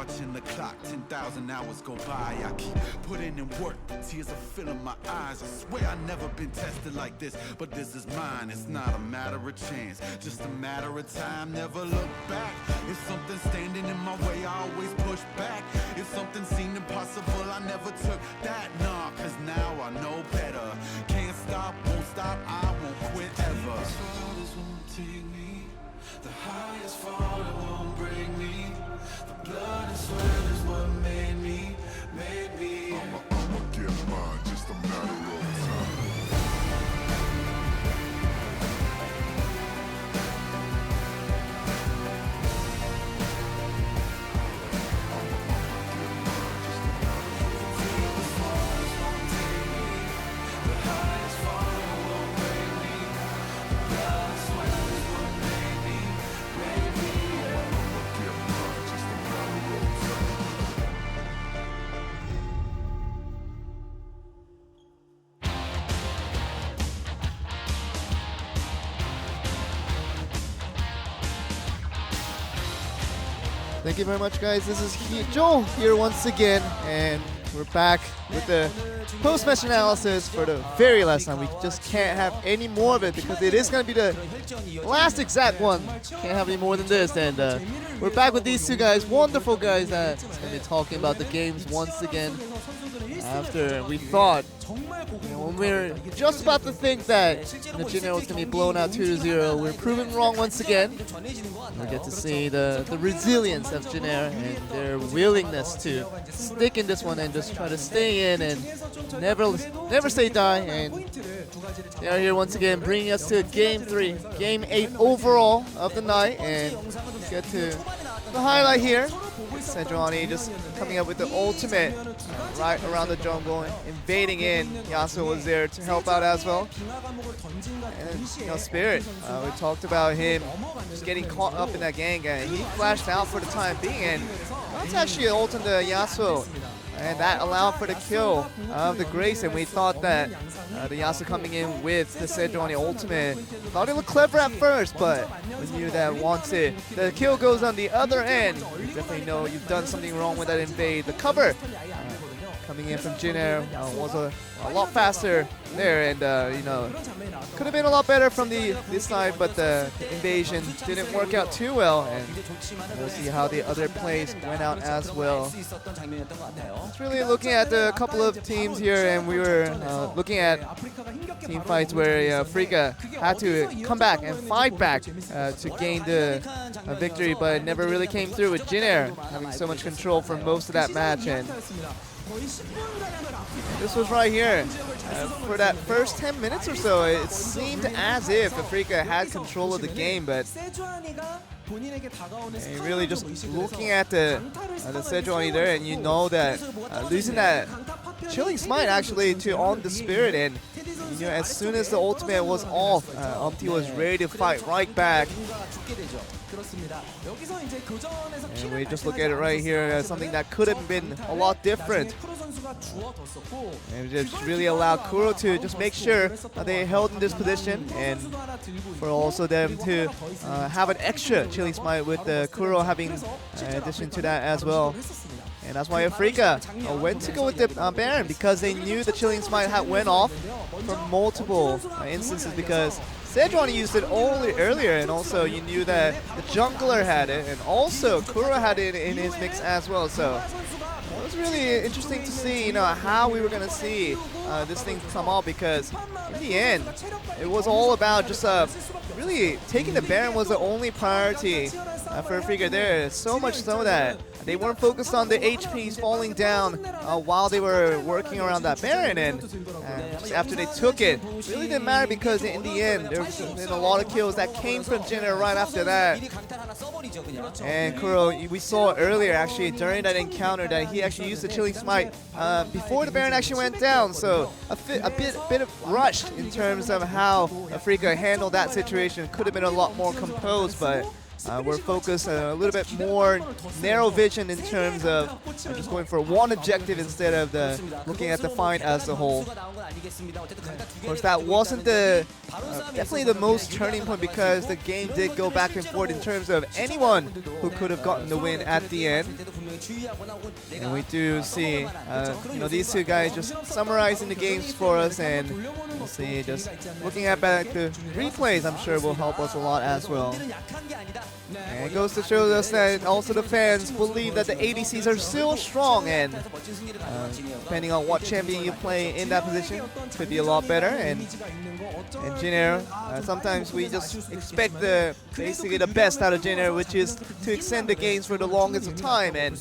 watching the clock, 10,000 hours go by. I keep putting in work, the tears are filling my eyes. I swear I've never been tested like this, but this is mine. It's not a matter of chance, just a matter of time. Never look back. If something's standing in my way, I always push back. If something seemed impossible, I never took that. Nah, cause now I know better. Can't stop, won't stop, I won't quit ever. The highest fall, it won't break me. The blood and sweat is what made me. I'ma get mine, just a matter of time. Thank you very much, guys. This is Joel here once again, and we're back with the post-match analysis for the very last time. We just can't have any more of it because it is going to be the last exact one. Can't have any more than this. And we're back with these two guys, wonderful guys that's going to be talking about the games once again. After we thought, when we were just about to think that Jin was going to be blown out 2-0, we're proven wrong once again. We get to see the resilience of Jin and their willingness to stick in this one and just try to stay in and never say die. And they are here once again, bringing us to Game 3, Game 8 overall of the night. And let's get to the highlight here. Sejuani just coming up with the ultimate right around the jungle, invading in. Yasuo was there to help out as well. And Spirit, we talked about him just getting caught up in that gang, and he flashed out for the time being, and that's actually an ult on the Yasuo. And that allowed for the kill of the Grace, and we thought that the Yasuo coming in with the Sejuani ultimate, thought it looked clever at first, but we knew that once the kill goes on the other end, you definitely know you've done something wrong with that invade. The cover coming in from Jin was a lot faster there, and could have been a lot better from this side, but the invasion didn't work out too well, and we'll see how the other plays went out as well. It's really looking at a couple of teams here, and we were looking at team fights where Afreeca had to come back and fight back to gain the victory, but it never really came through with Jin having so much control for most of that match. And this was right here. For that first 10 minutes or so, it seemed as if Afreeca had control of the game, but really just looking at the Sejuani there, and you know that losing that Chilling Smite actually on the Spirit, and as soon as the ultimate was off, Umpty was ready to fight right back. And we just look at it right here as something that could have been a lot different. And just really allowed Kuro to just make sure they held in this position, and for also them to have an extra Chilling Smite with Kuro having in addition to that as well. And that's why Afreeca went to go with the Baron, because they knew the Chilling Smite had went off for multiple instances, because Sejuani used it earlier, and also you knew that the jungler had it, and also Kuro had it in his mix as well. So it was really interesting to see, how we were going to see this thing come out, because in the end, it was all about just really taking the Baron was the only priority for Afreeca there. So much so that they weren't focused on the HPs falling down while they were working around that Baron, and just after they took it, really didn't matter, because in the end, there was been a lot of kills that came from Jin right after that. And Kuro, we saw earlier actually during that encounter that he actually used the Chilling Smite before the Baron actually went down, so a bit of rushed in terms of how Afreeca handled that situation. Could have been a lot more composed, but we're focused a little bit more narrow vision in terms of just going for one objective instead of looking at the fight as a whole. Of course, that wasn't definitely the most turning point, because the game did go back and forth in terms of anyone who could have gotten the win at the end. And we do see, these two guys just summarizing the games for us, and we'll see, just looking at back the replays, I'm sure will help us a lot as well. And it goes to show us that also the fans believe that the ADCs are still strong, and depending on what champion you play in that position, could be a lot better. And Jin Air, sometimes we just expect basically the best out of Jin Air, which is to extend the games for the longest of time. And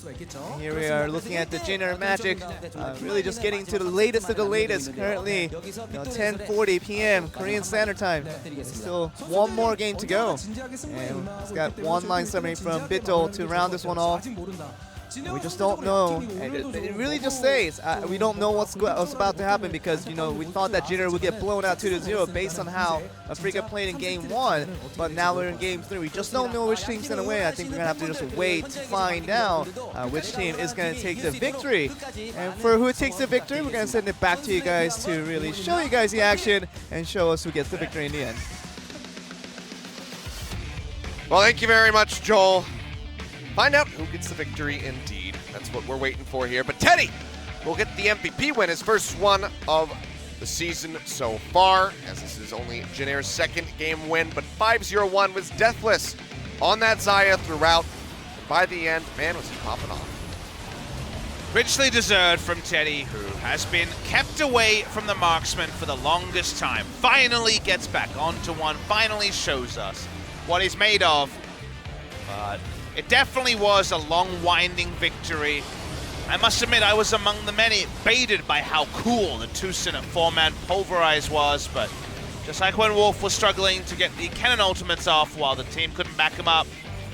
here we are looking at the Jin Air magic, really just getting to the latest of the latest. Currently, 10:40 p.m. Korean Standard Time. Still one more game to go, and it's got one line summary from Bitto to round this one off. We just don't know, and it really just says we don't know what's about to happen, because we thought that Jin Air would get blown out 2-0 based on how Afreeca played in game 1, but now we're in game 3. We just don't know which team's gonna win. I think we're gonna have to just wait to find out which team is gonna take the victory. And for who takes the victory, we're gonna send it back to you guys to really show you guys the action and show us who gets the victory in the end. Well, thank you very much, Joel. Find out who gets the victory indeed. That's what we're waiting for here. But Teddy will get the MVP win, his first one of the season so far, as this is only Jin Air's second game win. But 5-0-1 was deathless on that Xayah throughout. And by the end, man, was he popping off. Richly deserved from Teddy, who has been kept away from the marksman for the longest time. Finally gets back onto one, finally shows us what he's made of. But it definitely was a long, winding victory. I must admit, I was among the many baited by how cool the two-center four-man Pulverize was, but just like when Wolf was struggling to get the cannon ultimates off while the team couldn't back him up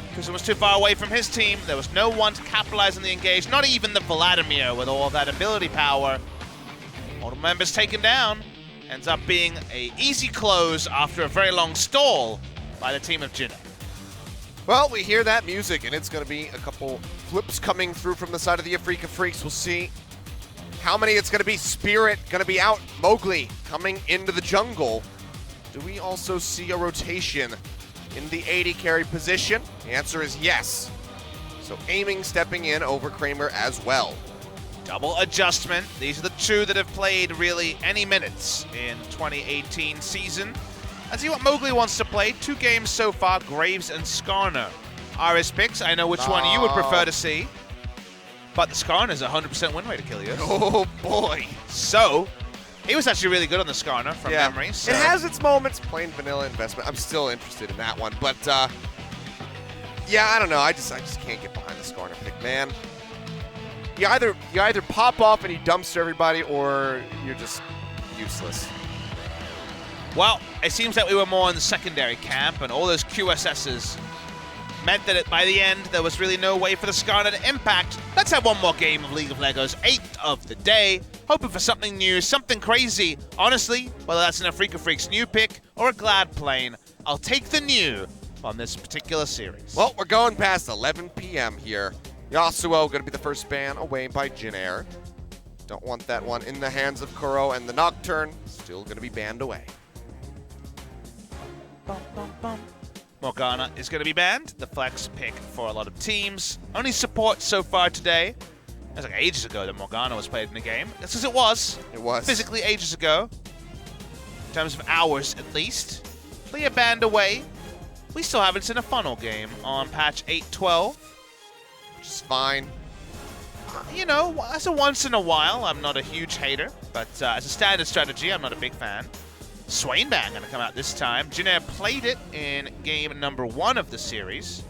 because it was too far away from his team, there was no one to capitalize on the engage, not even the Vladimir with all of that ability power. All the members taken down. Ends up being an easy close after a very long stall by the team of Jin Air. Well, we hear that music, and it's going to be a couple flips coming through from the side of the Afreeca Freecs. We'll see how many it's going to be. Spirit going to be out. Mowgli coming into the jungle. Do we also see a rotation in the AD carry position? The answer is yes. So aiming, stepping in over Kramer as well. Double adjustment. These are the two that have played really any minutes in 2018 season. Let's see what Mowgli wants to play. 2 games so far, Graves and Skarner are his picks. I know which one you would prefer to see, but the Skarner's a 100% win rate to kill you. Oh boy. So, he was actually really good on the Skarner from memory. So. It has its moments. Plain vanilla investment. I'm still interested in that one, but yeah, I don't know. I just can't get behind the Skarner pick, man. You either pop off and you dumpster everybody, or you're just useless. Well, it seems that we were more in the secondary camp, and all those QSSs meant that by the end, there was really no way for the Skarner to impact. Let's have one more game of League of Legos, 8th of the day. Hoping for something new, something crazy. Honestly, whether that's an Afreeca Freecs new pick or a Glad Plane, I'll take the new on this particular series. Well, we're going past 11 p.m. here. Yasuo going to be the first ban away by Jin Air. Don't want that one in the hands of Kuro, and the Nocturne still going to be banned away. Morgana is going to be banned, the flex pick for a lot of teams. Only support so far today. It was like ages ago that Morgana was played in the game. That's because it was. It was. Physically ages ago. In terms of hours, at least. Leah banned away. We still haven't seen a funnel game on patch 8.12. Which is fine. You know, as a once in a while, I'm not a huge hater. But as a standard strategy, I'm not a big fan. Swainbang going to come out this time. Jin Air played it in game number 1 of the series.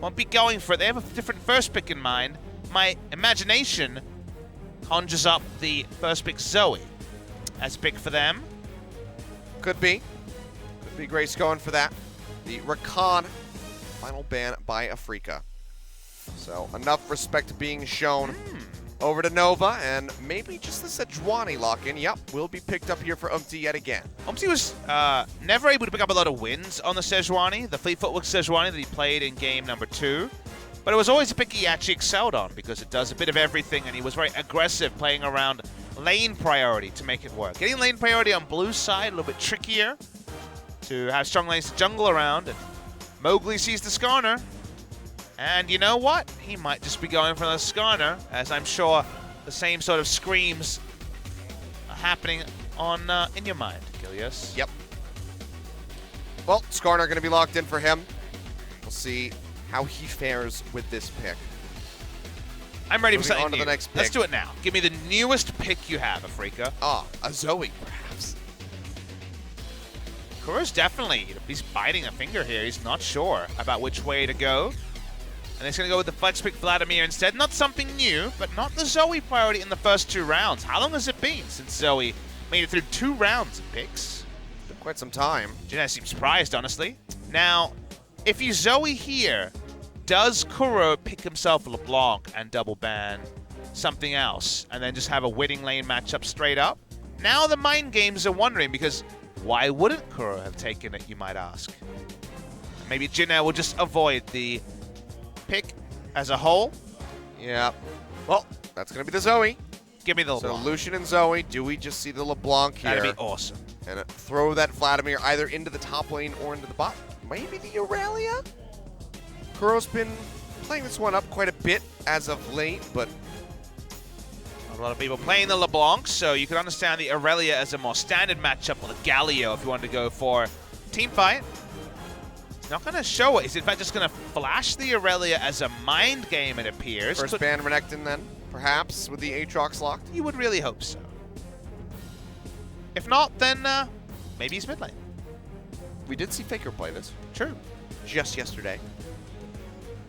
Won't be going for it. They have a different first pick in mind. My imagination conjures up the first pick Zoe as a pick for them. Could be. Could be Grace going for that. The Rakan, final ban by Afreeca. So enough respect being shown over to Nova, and maybe just the Sejuani lock-in. Yep, will be picked up here for Umti yet again. Umti was never able to pick up a lot of wins on the Sejuani, the Fleet Footwork Sejuani that he played in game number 2. But it was always a pick he actually excelled on because it does a bit of everything, and he was very aggressive playing around lane priority to make it work. Getting lane priority on blue side, a little bit trickier to have strong lanes to jungle around. And Mowgli sees the Skarner. And you know what? He might just be going for the Skarner, as I'm sure the same sort of screams are happening on in your mind, Gilius. Yep. Well, Skarner going to be locked in for him. We'll see how he fares with this pick. I'm ready for Moving something on to new. the next Let's pick. do it now. Give me the newest pick you have, Afreeca. Ah, a Zoe, perhaps. Kuro's definitely, he's biting a finger here. He's not sure about which way to go. And he's going to go with the flex pick Vladimir instead. Not something new, but not the Zoe priority in the first 2 rounds. How long has it been since Zoe made it through 2 rounds of picks? Been quite some time. Jin seems surprised, honestly. Now, if you Zoe here, does Kuro pick himself a LeBlanc and double ban something else and then just have a winning lane matchup straight up? Now the mind games are wondering, because why wouldn't Kuro have taken it, you might ask? Maybe Jin will just avoid the pick as a whole. Yeah. Well, that's going to be the Zoe. Give me the So LeBlanc. Lucian and Zoe, do we just see the LeBlanc here? That'd be awesome. And throw that Vladimir either into the top lane or into the bot. Maybe the Aurelia? Kuro's been playing this one up quite a bit as of late, but A lot of people playing the LeBlanc, so you can understand the Aurelia as a more standard matchup, or the Galio if you wanted to go for team fight. He's not going to show it. He's in fact just going to flash the Aurelia as a mind game, it appears. first But ban Renekton then, perhaps, with the Aatrox locked. you would really hope so. If not, then maybe he's mid lane. We did see FLICKR play this True. just yesterday.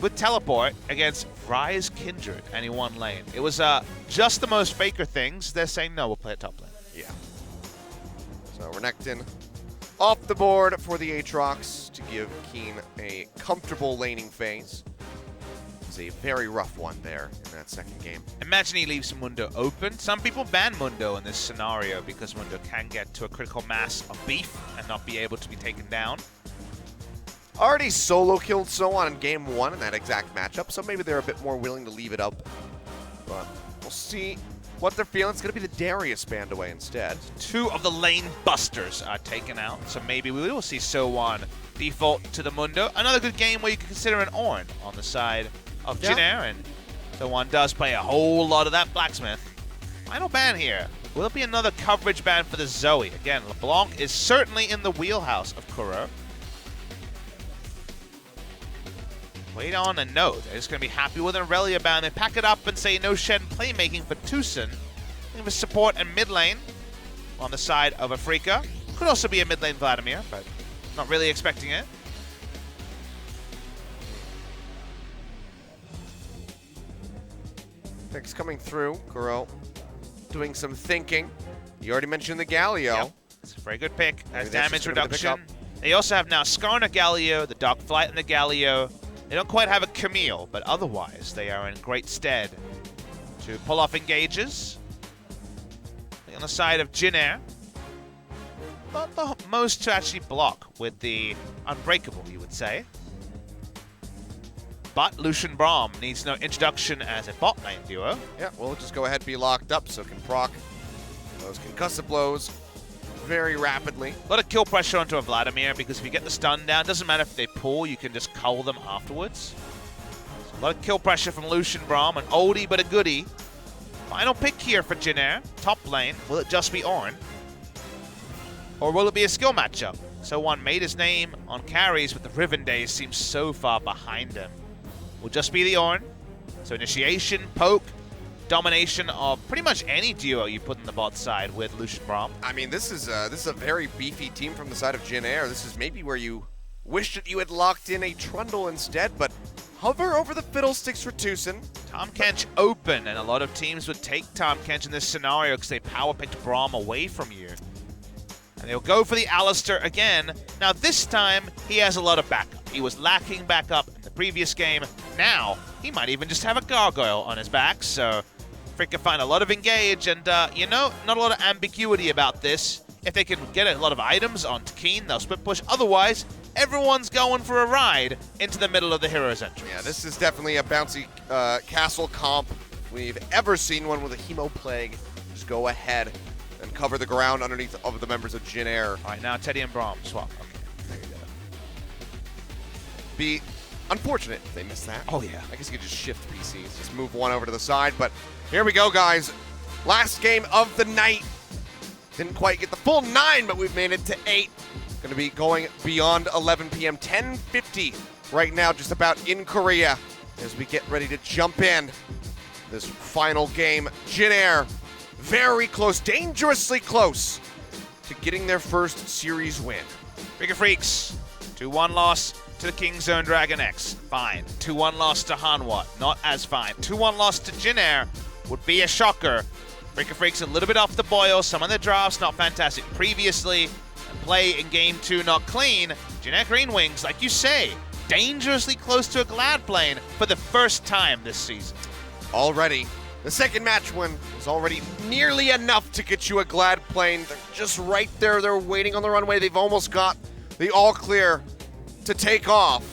With teleport against Rise Kindred, and he won lane. It was just the most Faker things. They're saying, no, we'll play at top lane. Yeah. So Renekton off the board for the Aatrox to give Keen a comfortable laning phase. It's a very rough one there in that second game. Imagine he leaves Mundo open. Some people ban Mundo in this scenario because Mundo can get to a critical mass of beef and not be able to be taken down. Already solo killed Soan in game 1 in that exact matchup, so maybe they're a bit more willing to leave it up. But we'll see what they're feeling. It's going to be the Darius banned away instead. 2 of the lane busters are taken out, so maybe we will see So1 default to the Mundo. Another good game where you can consider an Ornn on the side of Yeah. Jin and So1 does play a whole lot of that Blacksmith. Final ban here. Will it be another coverage ban for the Zoe? Again, LeBlanc is certainly in the wheelhouse of Kuro. Wait on a note. They're just going to be happy with an Aurelia ban. They pack it up and say no shed playmaking for Tucson. Give us support and mid lane on the side of Afreeca. Could also be a mid lane Vladimir, but not really expecting it. Picks coming through. Kuro doing some thinking. You already mentioned the Galio. Yep. It's a very good pick. Has that's damage just gonna be the reduction. They also have now Skarner Galio, the Dark Flight and the Galio. They don't quite have a Camille, but otherwise they are in great stead to pull off engages. On the side of Jinair, not the most to actually block with the Unbreakable, you would say. But Lucian Braum needs no introduction as a bot lane duo. Yeah, we'll just go ahead and be locked up so can proc those concussive blows very rapidly. A lot of kill pressure onto a Vladimir, because if you get the stun down, doesn't matter if they pull, you can just cull them afterwards. So a lot of kill pressure from Lucian Braum, an oldie but a goodie. Final pick here for Jinair, top lane. Will it just be Ornn? Or will it be a skill matchup? So1 made his name on carries, but the Riven days seem so far behind him. Will just be the Ornn. So initiation, poke, domination of pretty much any duo you put in the bot side with Lucian Braum. I mean, this is a very beefy team from the side of Jin Air. This is maybe where you wish that you had locked in a Trundle instead, but hover over the fiddlesticks for Tucson. Tahm Kench open, and a lot of teams would take Tahm Kench in this scenario because they power picked Braum away from you. And they'll go for the Alistair again. Now this time, he has a lot of backup. He was lacking backup in the previous game. Now, he might even just have a Gargoyle on his back, so Frick can find a lot of engage, and you know, not a lot of ambiguity about this. If they can get a lot of items onto Keen, they'll split push. Otherwise, everyone's going for a ride into the middle of the hero's entrance. Yeah, this is definitely a bouncy castle comp. If we've ever seen one with a Hemo Plague. Just go ahead and cover the ground underneath of the members of Jin Air. All right, now Teddy and Braum swap. Okay, there you go. Be Unfortunate they missed that. Oh, yeah. I guess you could just shift PCs, just move one over to the side. But here we go, guys. Last game of the night. Didn't quite get the full 9, but we've made it to 8. Going to be going beyond 11 p.m. 10:50 right now, just about in Korea, as we get ready to jump in this final game. Jin Air, very close, dangerously close to getting their first series win. Afreeca Freecs, 2-1 loss to the King Zone Dragon X. Fine. 2-1 loss to Hanwha. Not as fine. 2-1 loss to Jin Air would be a shocker. Afreeca Freecs a little bit off the boil. Some of their drafts not fantastic previously. And play in game 2 not clean. Jin Air GreenWings, like you say, dangerously close to a Glad plane for the first time this season. Already, the second match win is already nearly enough to get you a Glad plane. They're just right there. They're waiting on the runway. They've almost got the all clear to take off.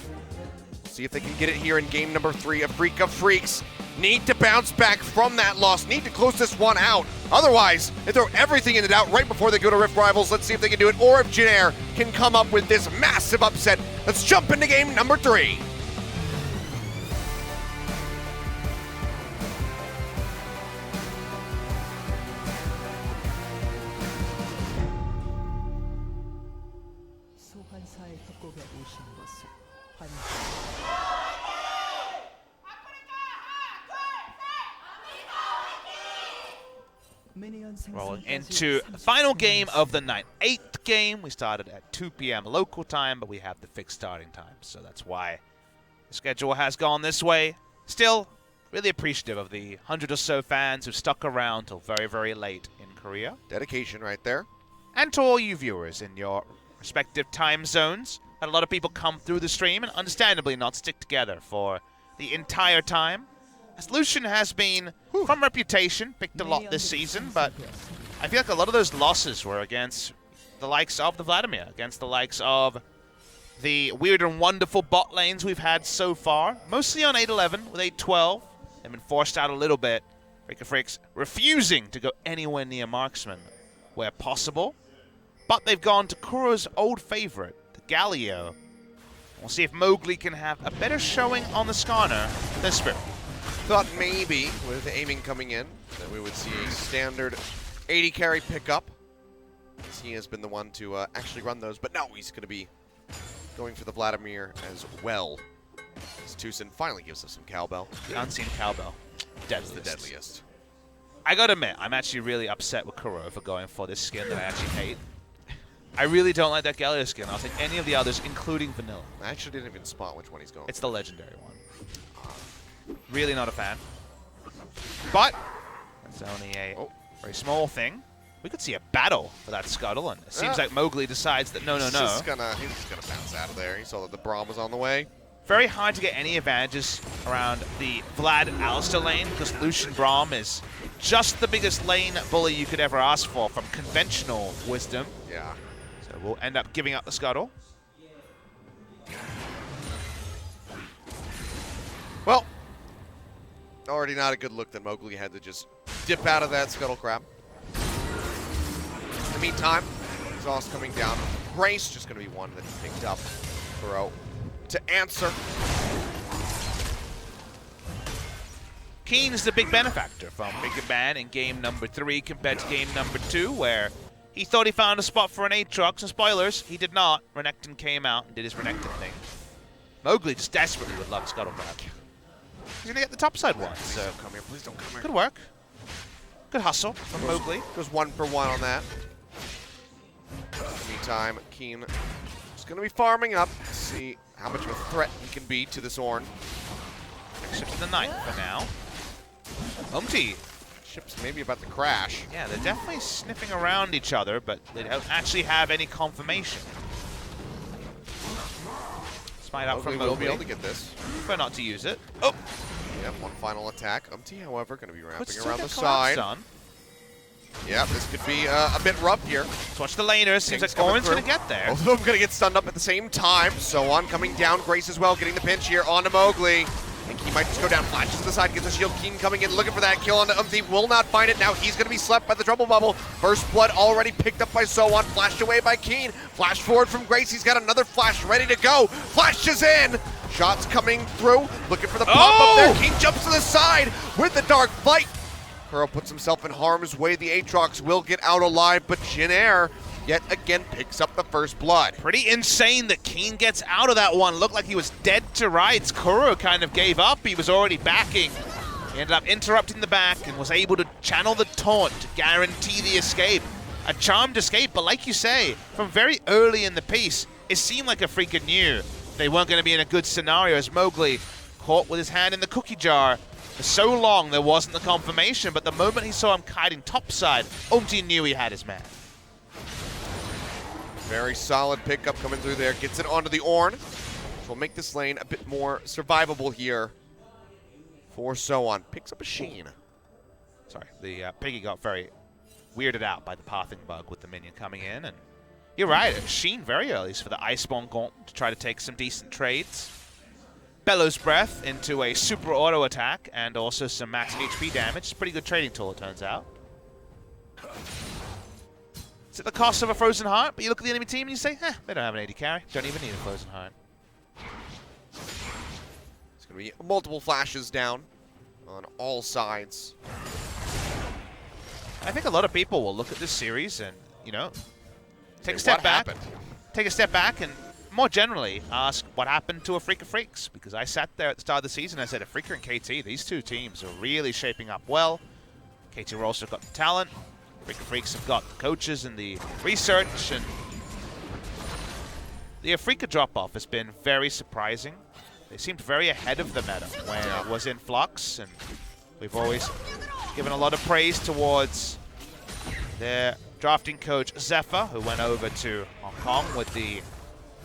See if they can get it here in game number 3. Afreeca Freecs need to bounce back from that loss, need to close this one out. Otherwise, they throw everything into doubt right before they go to Rift Rivals. Let's see if they can do it, or if Jin Air can come up with this massive upset. Let's jump into game number 3. 소환사의 협곡에 오신 것을 환영합니다. Rolling into the final game of the night. 8th game. We started at 2 p.m. local time, but we have the fixed starting time. So that's why the schedule has gone this way. Still, really appreciative of the 100 or so fans who stuck around till very, very late in Korea. Dedication right there. And to all you viewers in your respective time zones. Had a lot of people come through the stream and understandably not stick together for the entire time. As Lucian has been, from reputation, picked a lot this season, but I feel like a lot of those losses were against the likes of the Vladimir, against the likes of the weird and wonderful bot lanes we've had so far. Mostly on 8-11 with 8-12. They've been forced out a little bit. Afreeca Freecs refusing to go anywhere near marksman where possible. But they've gone to Kuro's old favorite, the Galio. We'll see if Mowgli can have a better showing on the Skarner than Spirit. Thought maybe, with aiming coming in, that we would see a standard 80 carry pickup. He has been the one to actually run those, but no, he's going to be going for the Vladimir as well. As Tucson finally gives us some cowbell. The unseen cowbell. That's the deadliest. I gotta admit, I'm actually really upset with Kuro for going for this skin that I actually hate. I really don't like that Galio skin. I'll take any of the others, including Vanilla. I actually didn't even spot which one he's going It's the legendary one. Really not a fan. But that's only a very small thing. We could see a battle for that scuttle, and it seems like Mowgli decides that he's just gonna bounce out of there. He saw that the Braum was on the way. Very hard to get any advantages around the Vlad Alistair lane because Lucian Braum is just the biggest lane bully you could ever ask for from conventional wisdom. Yeah. So we'll end up giving up the scuttle. Well, already not a good look that Mowgli had to just dip out of that scuttle crab. In the meantime, exhaust coming down. Grace just going to be one that he picked up. Kuro to answer. Keen's the big benefactor from Big Man in game number 3 compared to game number 2, where he thought he found a spot for an 8-truck. So spoilers, he did not. Renekton came out and did his Renekton thing. Mowgli just desperately would love Scuttle Crab. He's going to get the topside one. Please don't come here. Please don't come here. Good work. Good hustle from Mowgli. Goes 1 for 1 on that. Meantime, Keen is going to be farming up to see how much of a threat he can be to this Ornn. Ships to the 9th for now. Umti. Ships maybe about to crash. Yeah, they're definitely sniffing around each other, but they don't actually have any confirmation. Smite out from Mowgli. Will be able to get this. Prefer not to use it. Oh! Yeah, one final attack. Umti, however, going to be wrapping Could around the still get collapsed side. on. Yeah, this could be a bit rough here. Let's watch the laners. Seems like coming Ornn's going through. to get there. Both of them going to get stunned up at the same time. So on coming down. Grace as well, getting the pinch here onto Mowgli. I think he might just go down, flashes to the side, gets a shield. Keen coming in, looking for that kill onto Umti. Will not find it. Now he's going to be slept by the Trouble Bubble. First blood already picked up by So-On. Flashed away by Keen. Flash forward from Grace. He's got another flash ready to go. Flashes in. Shots coming through, looking for the pop-up there. King jumps to the side with the Dark Flight. Kuro puts himself in harm's way. The Aatrox will get out alive, but Jin Air yet again picks up the first blood. Pretty insane that Keen gets out of that one. Looked like he was dead to rights. Kuro kind of gave up. He was already backing. He ended up interrupting the back and was able to channel the taunt to guarantee the escape. A charmed escape, but like you say, from very early in the piece, it seemed like Afreeca knew they weren't going to be in a good scenario as Mowgli caught with his hand in the cookie jar. For so long, there wasn't the confirmation, but the moment he saw him kiting topside, Umti knew he had his man. Very solid pickup coming through there. Gets it onto the Ornn, which will make this lane a bit more survivable here for Soan. Picks up a Sheen. Sorry, the Piggy got very weirded out by the pathing bug with the minion coming in, and you're right, Sheen very early for the Iceborne Gauntlet to try to take some decent trades. Bellows Breath into a super auto attack and also some max HP damage. It's a pretty good trading tool, it turns out. It's at the cost of a Frozen Heart, but you look at the enemy team and you say, they don't have an AD carry. Don't even need a Frozen Heart. It's going to be multiple flashes down on all sides. I think a lot of people will look at this series and, you know, take a Say, step back. happened? Take a step back and more generally ask what happened to Afreeca Freecs, because I sat there at the start of the season and I said Afreeca and KT, these two teams are really shaping up well. KT have also got the talent. Afreeca Freecs have got the coaches and the research, and the Afreeca drop-off has been very surprising. They seemed very ahead of the meta when it was in flux, and we've always given a lot of praise towards their drafting coach Zephyr, who went over to Hong Kong with the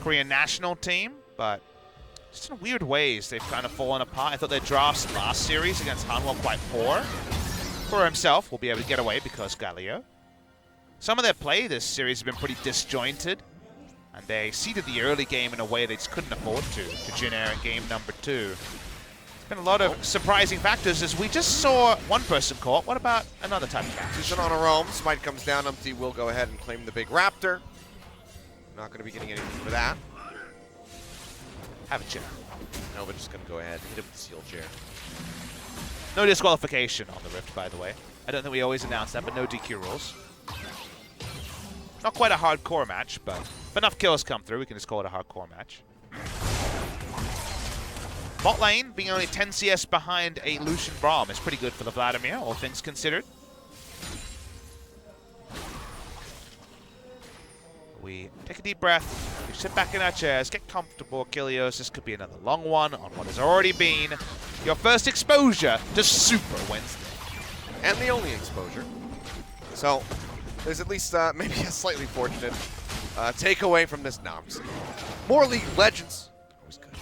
Korean national team, but just in weird ways they've kind of fallen apart. I thought their drafts last series against Hanwha were quite poor. For himself will be able to get away because Galio. Some of their play this series has been pretty disjointed, and they seeded the early game in a way they just couldn't afford to Jin Air in game number 2. There's been a lot of surprising factors as we just saw one person caught. What about another type of catch? Season on a roam. Smite comes down. Umti will go ahead and claim the big raptor. Not going to be getting anything for that. Have a chair. No, but just going to go ahead and hit him with the seal chair. No disqualification on the Rift, by the way. I don't think we always announce that, but no DQ rules. Not quite a hardcore match, but if enough kills come through, we can just call it a hardcore match. Bot lane being only 10 CS behind a Lucian Braum is pretty good for the Vladimir, all things considered. We take a deep breath, we sit back in our chairs, get comfortable, Achilleos. This could be another long one on what has already been your first exposure to Super Wednesday. And the only exposure. So, there's at least maybe a slightly fortunate takeaway from this. No, I'm just more League of Legends. Always good.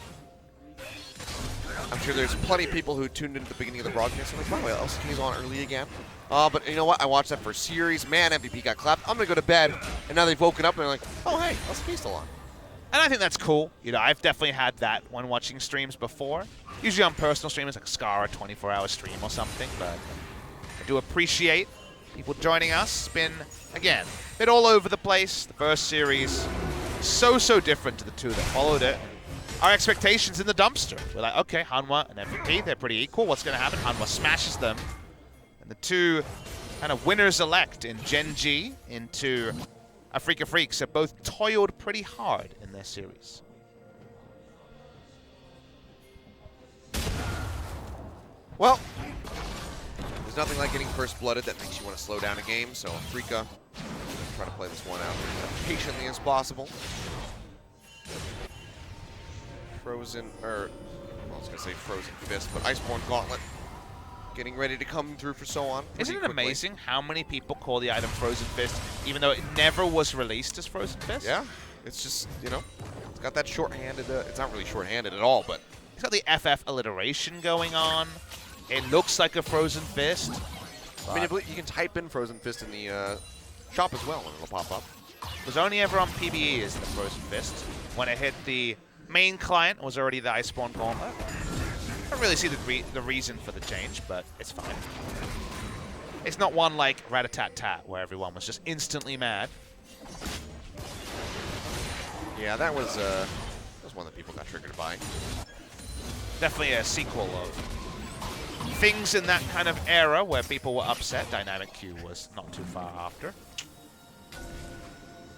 I'm sure there's plenty of people who tuned into the beginning of the broadcast and like, wow, LCK is on early again. But you know what? I watched that first series. Man, MVP got clapped. I'm going to go to bed. And now they've woken up and they're like, oh, hey, LCK's still on. And I think that's cool. You know, I've definitely had that when watching streams before. Usually on personal streams, like a Scar 24-hour stream or something. But I do appreciate people joining us. It's been, again, a bit all over the place. The first series, so different to the two that followed it. Our expectations in the dumpster. We're like, okay, Hanwha and MVP, they're pretty equal. What's going to happen? Hanwha smashes them. And the two kind of winners-elect in Gen G into Afreeca Freecs have both toiled pretty hard in their series. Well, there's nothing like getting first-blooded that makes you want to slow down a game, so Afreeca try to play this one out as patiently as possible. Frozen, or well, I was going to say Frozen Fist, but Iceborne Gauntlet getting ready to come through for Soan. Isn't it amazing how many people call the item Frozen Fist, even though it never was released as Frozen Fist? Yeah, it's just, you know, it's got that short-handed, it's not really short-handed at all, but it's got the FF alliteration going on. It looks like a Frozen Fist. I mean, you can type in Frozen Fist in the shop as well, and it'll pop up. It was only ever on PBE as the Frozen Fist. When it hit the main client, it was already the Iceborne Gauntlet. I don't really see the reason for the change, but it's fine. It's not one like Rat-a-tat-tat, where everyone was just instantly mad. Yeah, that was one that people got triggered by. Definitely a sequel of things in that kind of era where people were upset. Dynamic Q was not too far after.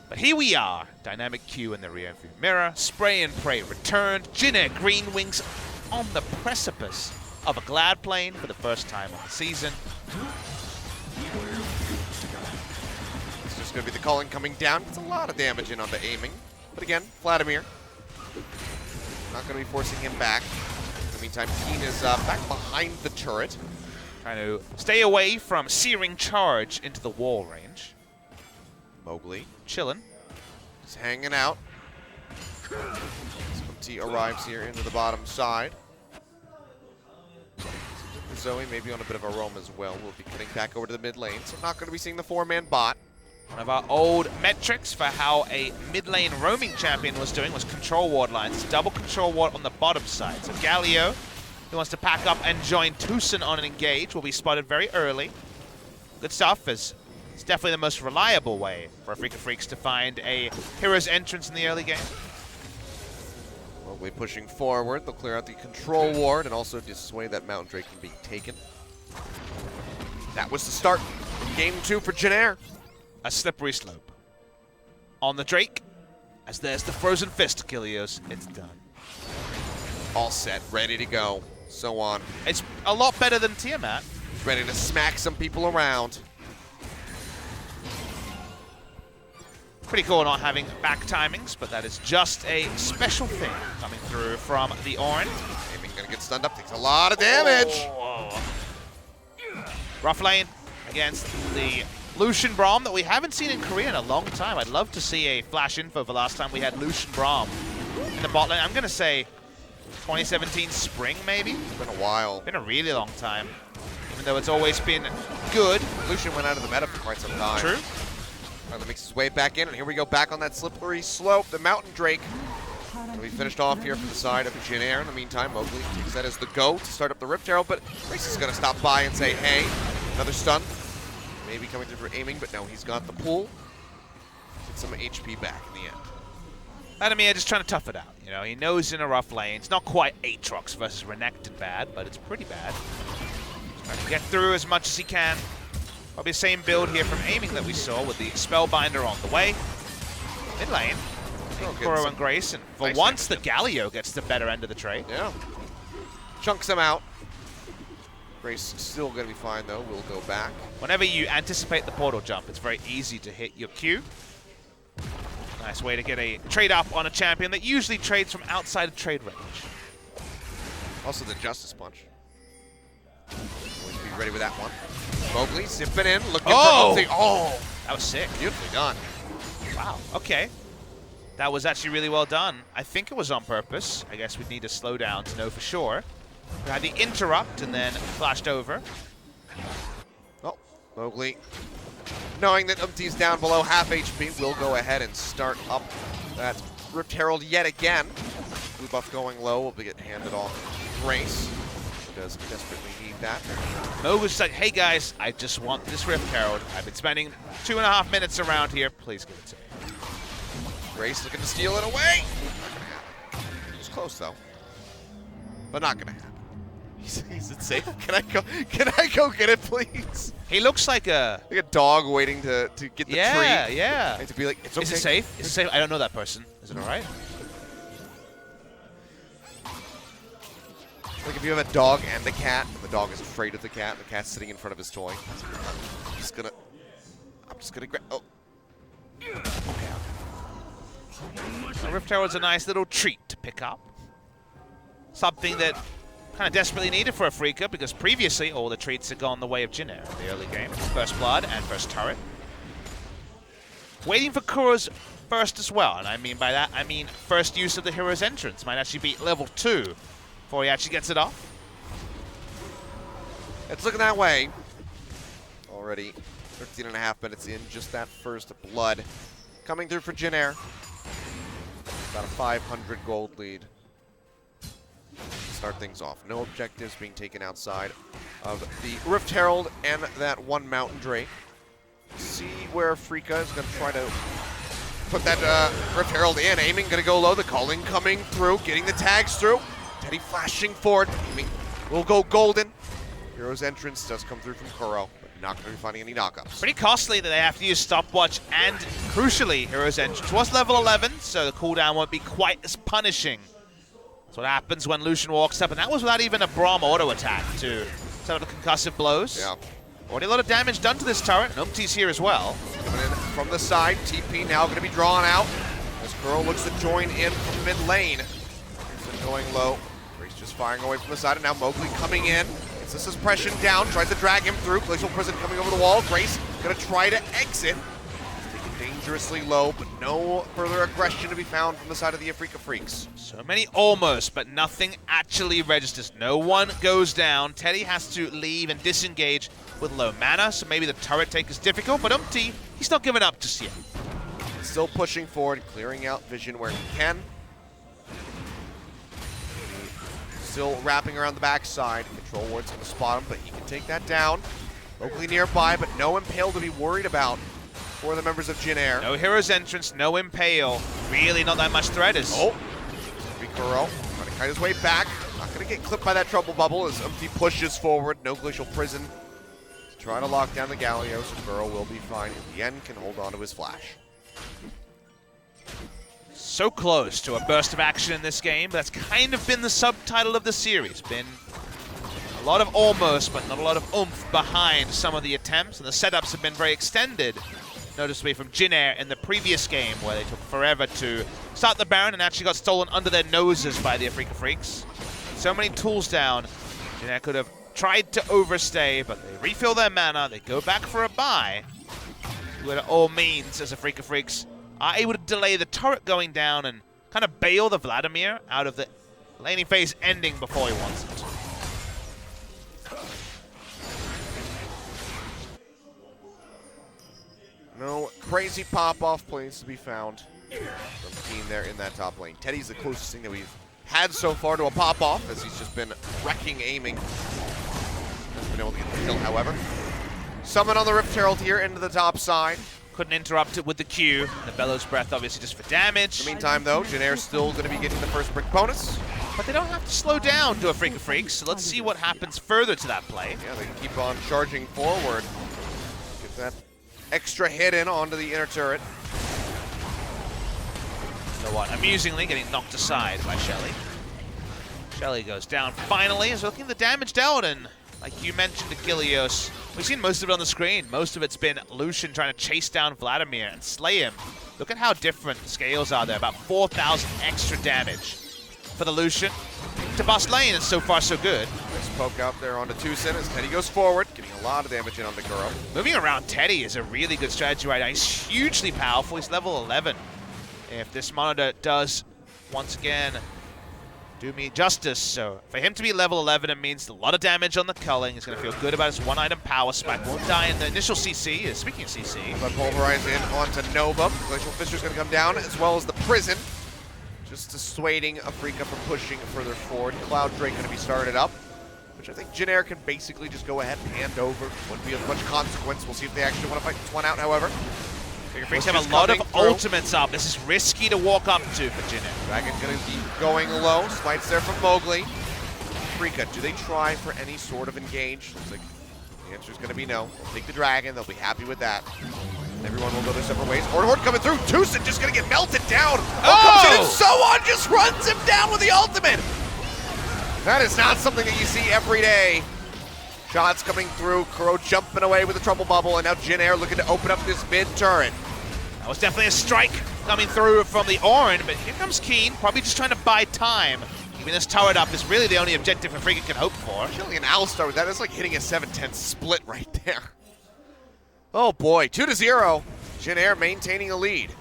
But here we are. Dynamic Q in the rearview mirror. Spray and Pray returned. Jinner GreenWings on the precipice of a Glad plane for the first time of the season. It's just going to be the calling coming down. It's a lot of damage in on the aiming. But again, Vladimir not going to be forcing him back. In the meantime, Keen is back behind the turret. Trying to stay away from searing charge into the wall range. Mowgli Chillin'. just hanging out. T arrives here into the bottom side. Zoe maybe on a bit of a roam as well. We'll be cutting back over to the mid lane, so not going to be seeing the 4-man bot. One of our old metrics for how a mid lane roaming champion was doing was control ward lines. Double control ward on the bottom side. So Galio, who wants to pack up and join Tucson on an engage, will be spotted very early. Good stuff, as it's definitely the most reliable way for Afreeca Freecs to find a hero's entrance in the early game. Mowgli pushing forward. They'll clear out the control ward and also dissuade that Mountain Drake from being taken. That was the start in game 2 for Janair. A slippery slope. On the Drake, as there's the frozen fist, Kilios. It's done. All set, ready to go. So on. It's a lot better than Tiamat. Ready to smack some people around. Pretty cool not having back timings, but that is just a special thing coming through from the Orange. Aiming gonna get stunned up, takes a lot of damage. Oh. Rough lane against the Lucian Braum that we haven't seen in Korea in a long time. I'd love to see a flash info for last time we had Lucian Braum in the bot lane. I'm gonna say 2017 spring, maybe? It's been a while. Been a really long time. Even though it's always been good. Lucian went out of the meta for quite some time. True. Finally makes his way back in, and here we go back on that slippery slope. The Mountain Drake will be finished off here from the side of Janair. In the meantime, Mowgli takes that as the go to start up the Rift Herald, but Grace is going to stop by and say, hey, another stun. Maybe coming through for aiming, but no, he's got the pull. Get some HP back in the end. Vladimir just trying to tough it out. You know, he knows in a rough lane. It's not quite Aatrox versus Renekton bad, but it's pretty bad. Just trying to get through as much as he can. Probably the same build here from aiming that we saw with the Spellbinder on the way. Mid lane, Kuro and Grace, and for nice once the action. Galio gets the better end of the trade. Yeah. Chunks him out. Grace still going to be fine, though. We'll go back. Whenever you anticipate the portal jump, it's very easy to hit your Q. Nice way to get a trade up on a champion that usually trades from outside of trade range. Also the Justice Punch. Always be ready with that one. Mowgli zipping in, looking for ulti. Oh! That was sick. Beautifully done. Wow, okay. That was actually really well done. I think it was on purpose. I guess we'd need to slow down to know for sure. We had the interrupt and then flashed over. Oh, Mowgli, knowing that Umti's down below half HP, will go ahead and start up that Rift Herald yet again. Blue buff going low will get handed off to Grace. Who does desperately need that. Mo was like, hey guys, I just want this Rift Herald. I've been spending 2.5 minutes around here. Please give it to me. Grace looking to steal it away. It was close though, but not gonna happen. Is it safe? Can I go get it, please? He looks like a dog waiting to get the treat. Yeah. And to be like, it's okay. Is it safe? Is it safe? I don't know that person. Is it all right? Like if you have a dog and the cat, and the dog is afraid of the cat, and the cat's sitting in front of his toy. I'm just gonna grab. Oh. The Rift Herald's a nice little treat to pick up. Something that kind of desperately needed for Afreeca, because previously all the treats had gone the way of Jinner in the early game. First blood and first turret. Waiting for Kuro's first as well, and I mean by that, I mean first use of the hero's entrance. Might actually be level 2 before he actually gets it off. It's looking that way. Already 13.5 minutes in, just that first blood coming through for Janair. About a 500 gold lead. Start things off. No objectives being taken outside of the Rift Herald and that one Mountain Drake. See where Afreeca is going to try to put that Rift Herald in. Aiming, going to go low. The calling coming through, getting the tags through. Teddy flashing forward. We'll go golden. Hero's entrance does come through from Kuro, but not going to be finding any knockups. Pretty costly that they have to use stopwatch, and crucially, Hero's entrance was level 11, so the cooldown won't be quite as punishing. That's what happens when Lucian walks up, and that was without even a Braum auto attack to set up the concussive blows. Yeah. Already a lot of damage done to this turret, and Umti's here as well. Coming in from the side, TP now going to be drawn out as Kuro looks to join in from mid lane. Here's going low. Grace just firing away from the side, and now Mowgli coming in. Gets the suppression down, tries to drag him through. Glacial Prison coming over the wall. Grace going to try to exit. Taken dangerously low, but no further aggression to be found from the side of the Afreeca Freecs. So many almost, but nothing actually registers. No one goes down. Teddy has to leave and disengage with low mana, so maybe the turret take is difficult, but Umti, he's not giving up just yet. Still pushing forward, clearing out vision where he can. Still wrapping around the backside. Control Ward's going to spot him, but he can take that down. Locally nearby, but no Impale to be worried about for the members of Jin Air. No Hero's entrance, no Impale. Really not that much threat. Oh, Kuro trying to kite his way back. Not going to get clipped by that trouble bubble as Umti pushes forward. No Glacial Prison to try to lock down the Galio, so Kuro will be fine. In the end, can hold on to his flash. So close to a burst of action in this game, but that's kind of been the subtitle of the series. Been a lot of almost, but not a lot of oomph behind some of the attempts, and the setups have been very extended, noticeably from Jin Air in the previous game, where they took forever to start the Baron and actually got stolen under their noses by the Afreeca Freecs. So many tools down. Jin Air could have tried to overstay, but they refill their mana, they go back for a buy. By all means, as Afreeca Freecs are able to delay the turret going down and kind of bail the Vladimir out of the laning phase ending before he wants it. No crazy pop-off plays to be found from Keen there in that top lane. Teddy's the closest thing that we've had so far to a pop-off, as he's just been wrecking aiming. Hasn't been able to get the kill, however. Summon on the Rift Herald here into the top side. Couldn't interrupt it with the Q. The Bellows Breath obviously just for damage. In the meantime, though, Jin Air's still going to be getting the first brick bonus. But they don't have to slow down to Afreeca Freecs, so let's see what happens further to that play. Yeah, they can keep on charging forward. Get that extra hit in onto the inner turret. You know what? Amusingly getting knocked aside by Shelly. Shelly goes down finally. Is looking at the damage dealt, and like you mentioned, Achilleos, we've seen most of it on the screen. Most of it's been Lucian trying to chase down Vladimir and slay him. Look at how different the scales are there. About 4,000 extra damage for the Lucian to bust lane, and so far so good. Nice poke out there onto Tucson as Teddy goes forward, getting a lot of damage in onto Kuro. Moving around Teddy is a really good strategy right now. He's hugely powerful. He's level 11. If this monitor does, once again, do me justice. So for him to be level 11, it means a lot of damage on the culling. He's going to feel good about his one-item power spike. Won't die in the initial CC. Speaking of CC. But Pulverize in onto Nova. Glacial Fisher's going to come down, as well as the Prison. Just dissuading Afreeca from pushing further forward. Cloud Drake going to be started up, which I think Jin Air can basically just go ahead and hand over. Wouldn't be of much consequence. We'll see if they actually want to fight this one out, however. Freecs have a lot of ultimates up. This is risky to walk up to for Jin Air. Dragon going to be going low. Slides there from Mowgli. Afreeca, do they try for any sort of engage? Looks like the answer is going to be no. They'll take the Dragon. They'll be happy with that. Everyone will go their separate ways. Horde coming through. Tucson just going to get melted down. Comes in, and so on just runs him down with the ultimate. That is not something that you see every day. Shots coming through. Kuro jumping away with the trouble bubble, and now Jin Air looking to open up this mid turret. That was definitely a strike coming through from the Orin, but here comes Keen, probably just trying to buy time. Keeping this turret up is really the only objective Afreeca can hope for. Killing an Alistar with that, that's like hitting a 7-10 split right there. Oh boy, 2-0. Jin Air maintaining a lead.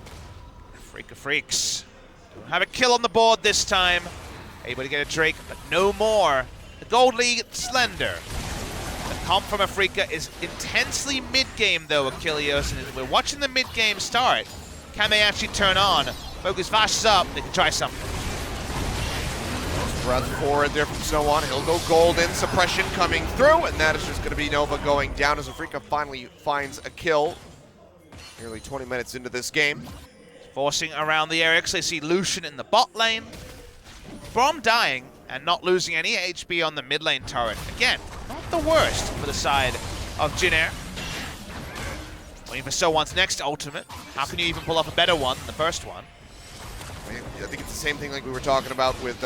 Afreeca Freecs don't have a kill on the board this time. Able to get a Drake, but no more. The Gold League slender. The comp from Afreeca is intensely mid-game though, Achilleos, and we're watching the mid-game start. Can they actually turn on? Focus flashes up, they can try something. Breath forward there from So On. He'll go golden. Suppression coming through, and that is just going to be Nova going down as Afreeca finally finds a kill. Nearly 20 minutes into this game. Forcing around the area because they see Lucian in the bot lane. Braum dying. and not losing any HP on the mid lane turret. Again, not the worst for the side of Jin-Air. Waiting for So1's next ultimate. How can you even pull off a better one than the first one? I think it's the same thing like we were talking about with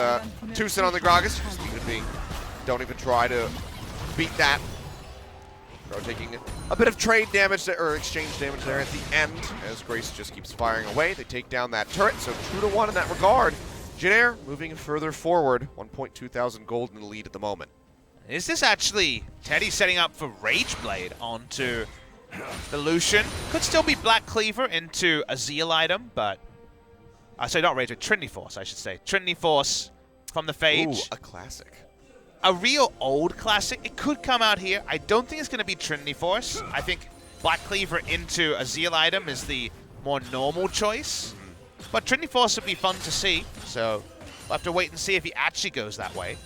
Tucson on the Gragas. Just leave it be. Don't even try to beat that. Crow taking a bit of trade damage there, or exchange damage there at the end as Grace just keeps firing away. They take down that turret, so 2-1 in that regard. Jin-Air moving further forward, 1.2 thousand gold in the lead at the moment. Is this actually Teddy setting up for Rage Blade onto the Lucian? Could still be Black Cleaver into a Zeal item, but... sorry, not Rage Blade, Trinity Force, I should say. Trinity Force from the Phage. Ooh, a classic. A real old classic. It could come out here. I don't think it's going to be Trinity Force. I think Black Cleaver into a Zeal item is the more normal choice. But Trinity Force would be fun to see, so we'll have to wait and see if he actually goes that way.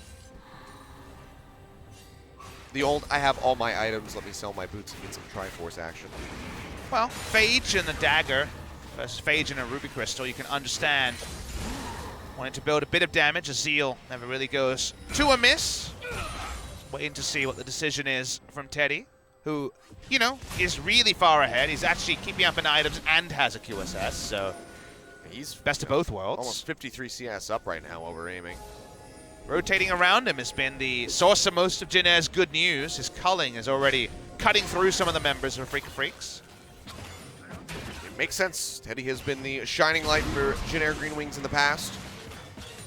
The old, I have all my items, let me sell my boots and get some Triforce action. Well, Phage and the Dagger versus Phage and a Ruby Crystal, you can understand wanting to build a bit of damage. A Zeal never really goes to a miss. Waiting to see what the decision is from Teddy, who, you know, is really far ahead. He's actually keeping up in items and has a QSS, so he's best of both worlds. Almost 53 CS up right now while we're aiming. Rotating around him has been the source of most of Jin-Air's good news. His culling is already cutting through some of the members of Afreeca Freecs. It makes sense. Teddy has been the shining light for Jin-Air GreenWings in the past.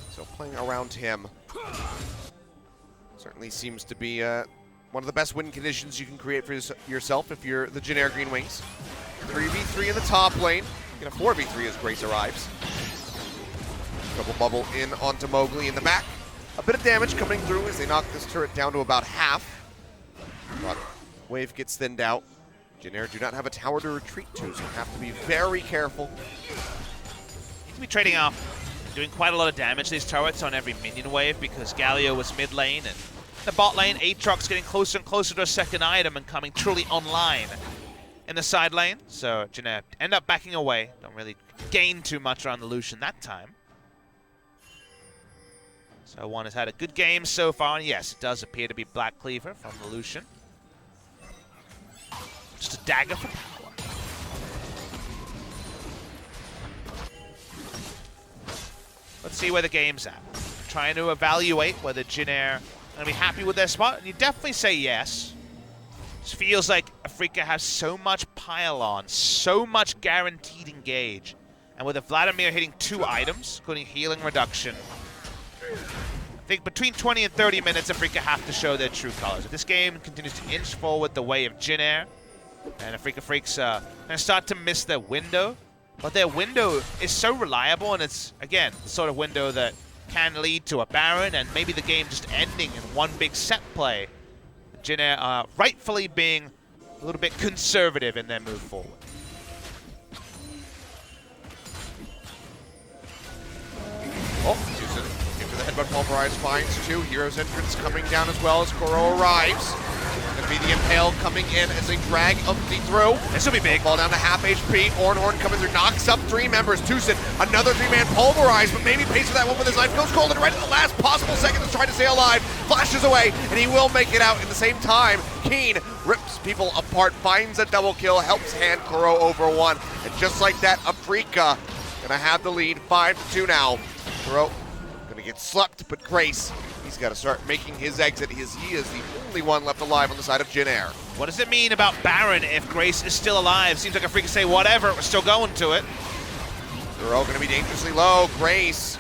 So playing around him certainly seems to be one of the best win conditions you can create for yourself if you're the Jin-Air GreenWings. 3v3 in the top lane. Get a 4v3 as Grace arrives. Double bubble in onto Mowgli in the back. A bit of damage coming through as they knock this turret down to about half. But wave gets thinned out. Jin-Air do not have a tower to retreat to, so have to be very careful. Need to be trading up, doing quite a lot of damage to these turrets on every minion wave because Galio was mid lane, and the bot lane, Aatrox getting closer and closer to a second item and coming truly online in the side lane. So Jin-Air end up backing away. Don't really gain too much around the Lucian that time. So one has had a good game so far, and yes, it does appear to be Black Cleaver from the Lucian. Just a dagger for power. Let's see where the game's at. Trying to evaluate whether Jin-Air are going to be happy with their spot, and you definitely say yes. It feels like Afreeca has so much pile-on, so much guaranteed engage. And with a Vladimir hitting 2 items, including healing reduction, I think between 20 and 30 minutes, Afreeca have to show their true colors. If this game continues to inch forward the way of Jin-Air, and Afreeca Freecs are going to start to miss their window. But their window is so reliable, and it's, again, the sort of window that can lead to a Baron and maybe the game just ending in one big set play. Jin-Air are rightfully being a little bit conservative in their move forward. Oh, Tucson into the headbutt pulverize, finds 2. Hero's entrance coming down as well as Koro arrives. Gonna be the Impale coming in as they drag Umpty through. This will be big. Fall down to half HP. Ornhorn coming through, knocks up 3 members. Tucson, another 3-man pulverize, but maybe pays for that one with his life. Goes golden right at the last possible second to try to stay alive. Flashes away, and he will make it out in the same time. Keen rips people apart, finds a double kill, helps hand Koro over 1. And just like that, Afreeca gonna have the lead, 5-2 now. Koro gonna get slept, but Grace, he's got to start making his exit. He is the only one left alive on the side of Jin-Air. What does it mean about Baron if Grace is still alive? Seems like Afreeca say whatever, we're still going to it. They're all going to be dangerously low. Grace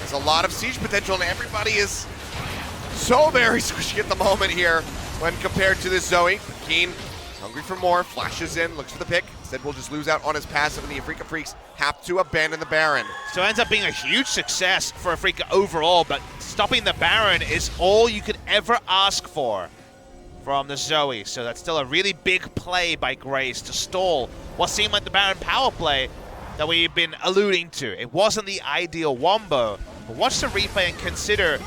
has a lot of siege potential, and everybody is so very squishy at the moment here when compared to this Zoe. Keen, hungry for more, flashes in, looks for the pick. Instead, we'll just lose out on his passive, and the Afreeca Freecs have to abandon the Baron. So it ends up being a huge success for Afreeca overall, but stopping the Baron is all you could ever ask for from the Zoe. So that's still a really big play by Grace to stall what seemed like the Baron power play that we've been alluding to. It wasn't the ideal wombo, but watch the replay and consider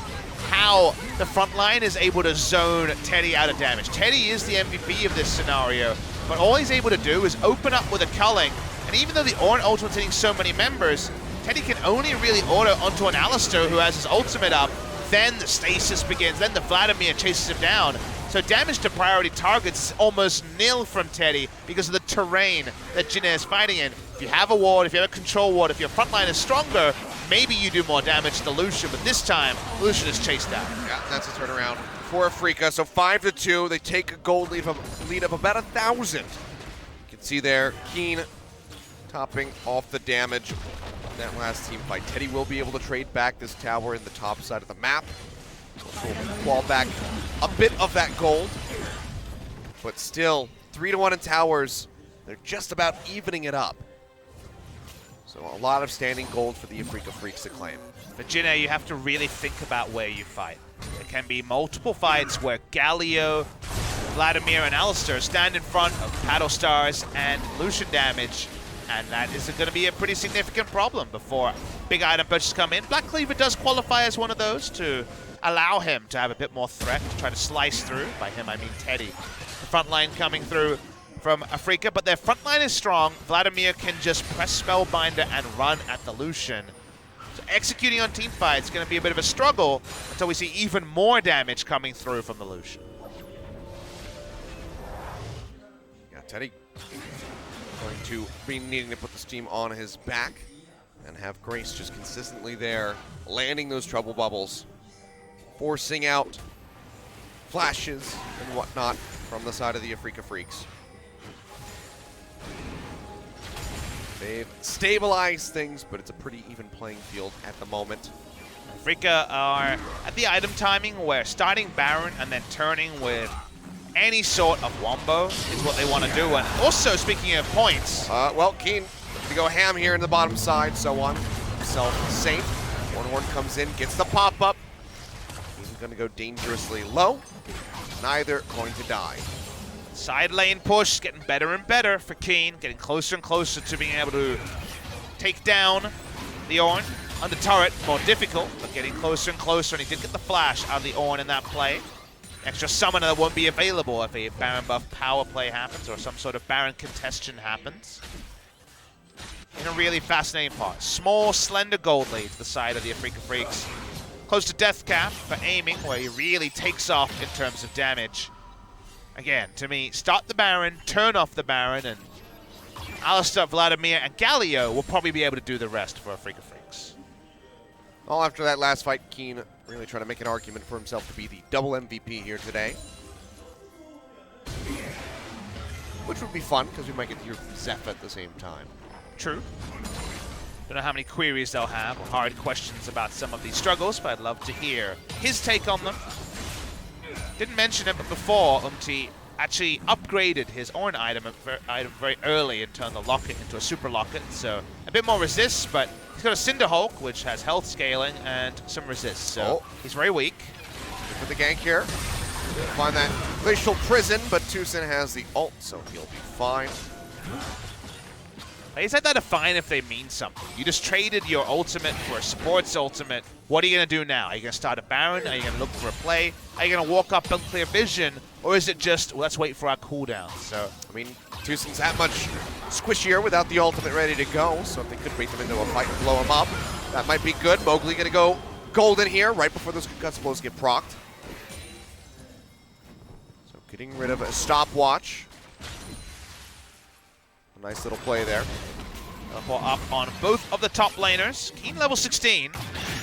how the front line is able to zone Teddy out of damage. Teddy is the MVP of this scenario, but all he's able to do is open up with a culling, and even though the Ornn ultimate's hitting so many members, Teddy can only really auto onto an Alistar who has his ultimate up Then the stasis begins, then the Vladimir chases him down. So damage to priority targets is almost nil from Teddy because of the terrain that Jinna is fighting in. If you have a ward, if you have a control ward, if your front line is stronger, maybe you do more damage to Lucian, but this time, Lucian is chased down. Yeah, that's a turnaround for Afreeca. So 5-2, they take a gold lead of about 1,000. You can see there, Keen topping off the damage on that last team fight. Teddy will be able to trade back this tower in the top side of the map. We'll claw back a bit of that gold, but still 3-1 in towers. They're just about evening it up. So a lot of standing gold for the Afreeca Freecs to claim. For Jinna, you have to really think about where you fight. There can be multiple fights where Galio, Vladimir, and Alistair stand in front of Paddle Stars and Lucian damage, and that is going to be a pretty significant problem before big item purchases come in. Black Cleaver does qualify as one of those to allow him to have a bit more threat, to try to slice through. By him, I mean Teddy. The front line coming through from Afreeca, but their front line is strong. Vladimir can just press Spellbinder and run at the Lucian. So executing on teamfights is going to be a bit of a struggle until we see even more damage coming through from the Lucian. Yeah, Teddy going to be needing to put this team on his back and have Grace just consistently there, landing those trouble bubbles, forcing out flashes and whatnot from the side of the Afreeca Freecs. They've stabilized things, but it's a pretty even playing field at the moment. Afreeca are at the item timing where starting Baron and then turning with any sort of wombo is what they want to do. And also, speaking of points, Well, Keen to go ham here in the bottom side, so on. Himself safe. Horn comes in, gets the pop-up. He's going to go dangerously low. Neither going to die. side lane push getting better and better for Keen, getting closer and closer to being able to take down the Ornn. On the turret, more difficult, but getting closer and closer, and he did get the flash out of the Ornn in that play. Extra summoner that won't be available if a Baron buff power play happens or some sort of Baron contestation happens. In a really fascinating part. Small, slender gold lead to the side of the Afreeca Freecs. Close to death cap for aiming, where he really takes off in terms of damage. Again, to me, start the Baron, turn off the Baron, and Alistair, Vladimir, and Galio will probably be able to do the rest for Afreeca Freecs. All after that last fight, Keen really trying to make an argument for himself to be the double MVP here today. Which would be fun, because we might get to hear Zeph at the same time. True. Don't know how many queries they'll have or hard questions about some of these struggles, but I'd love to hear his take on them. Didn't mention it, but before, actually upgraded his Ornn item very early and turned the locket into a super locket, so a bit more resist, but he's got a Cinder Hulk, which has health scaling and some resist, so he's very weak. For the gank here. Find that glacial prison, but Tucson has the ult, so he'll be fine. They said that to fine if they mean something. You just traded your ultimate for a sports ultimate. What are you going to do now? Are you going to start a Baron? Are you going to look for a play? Are you going to walk up and clear vision? Or is it just, well, let's wait for our cooldown? So, I mean, Tucson's that much squishier without the ultimate ready to go, so if they could bait them into a fight and blow him up, that might be good. Mowgli going to go golden here right before those concussive blows get procced. So getting rid of a stopwatch. A nice little play there. up on both of the top laners. Keen level 16.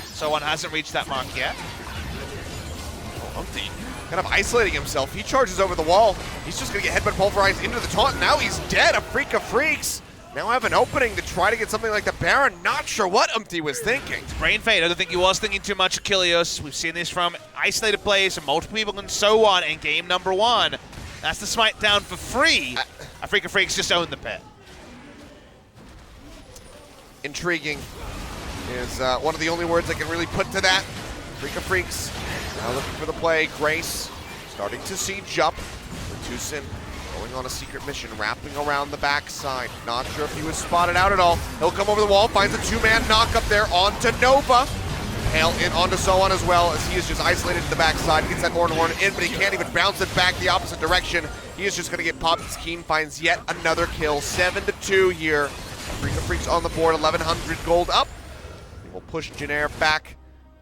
So one hasn't reached that mark yet. Umpty kind of isolating himself. He charges over the wall. He's just going to get headbutt pulverized into the taunt. Now he's dead. Afreeca Freecs now have an opening to try to get something like the Baron. Not sure what Umpty was thinking. Brain fade. I don't think he was thinking too much Achilles. We've seen this from isolated plays and multiple people and so on in game number 1. That's the smite down for free. Afreeca Freecs just owned the pit. Intriguing is one of the only words I can really put to that. Afreeca Freecs now looking for the play. Grace starting to see jump. Tucson going on a secret mission, wrapping around the backside. Not sure if he was spotted out at all. He'll come over the wall, finds a 2-man knock up there onto Nova. Hail in onto Soan as well, as he is just isolated to the backside. Gets that Ornn in, but he can't even bounce it back the opposite direction. He is just going to get popped as Keen finds yet another kill. 7-2 here. Afreeca Freecs on the board, 1,100 gold up. We'll push Jennair back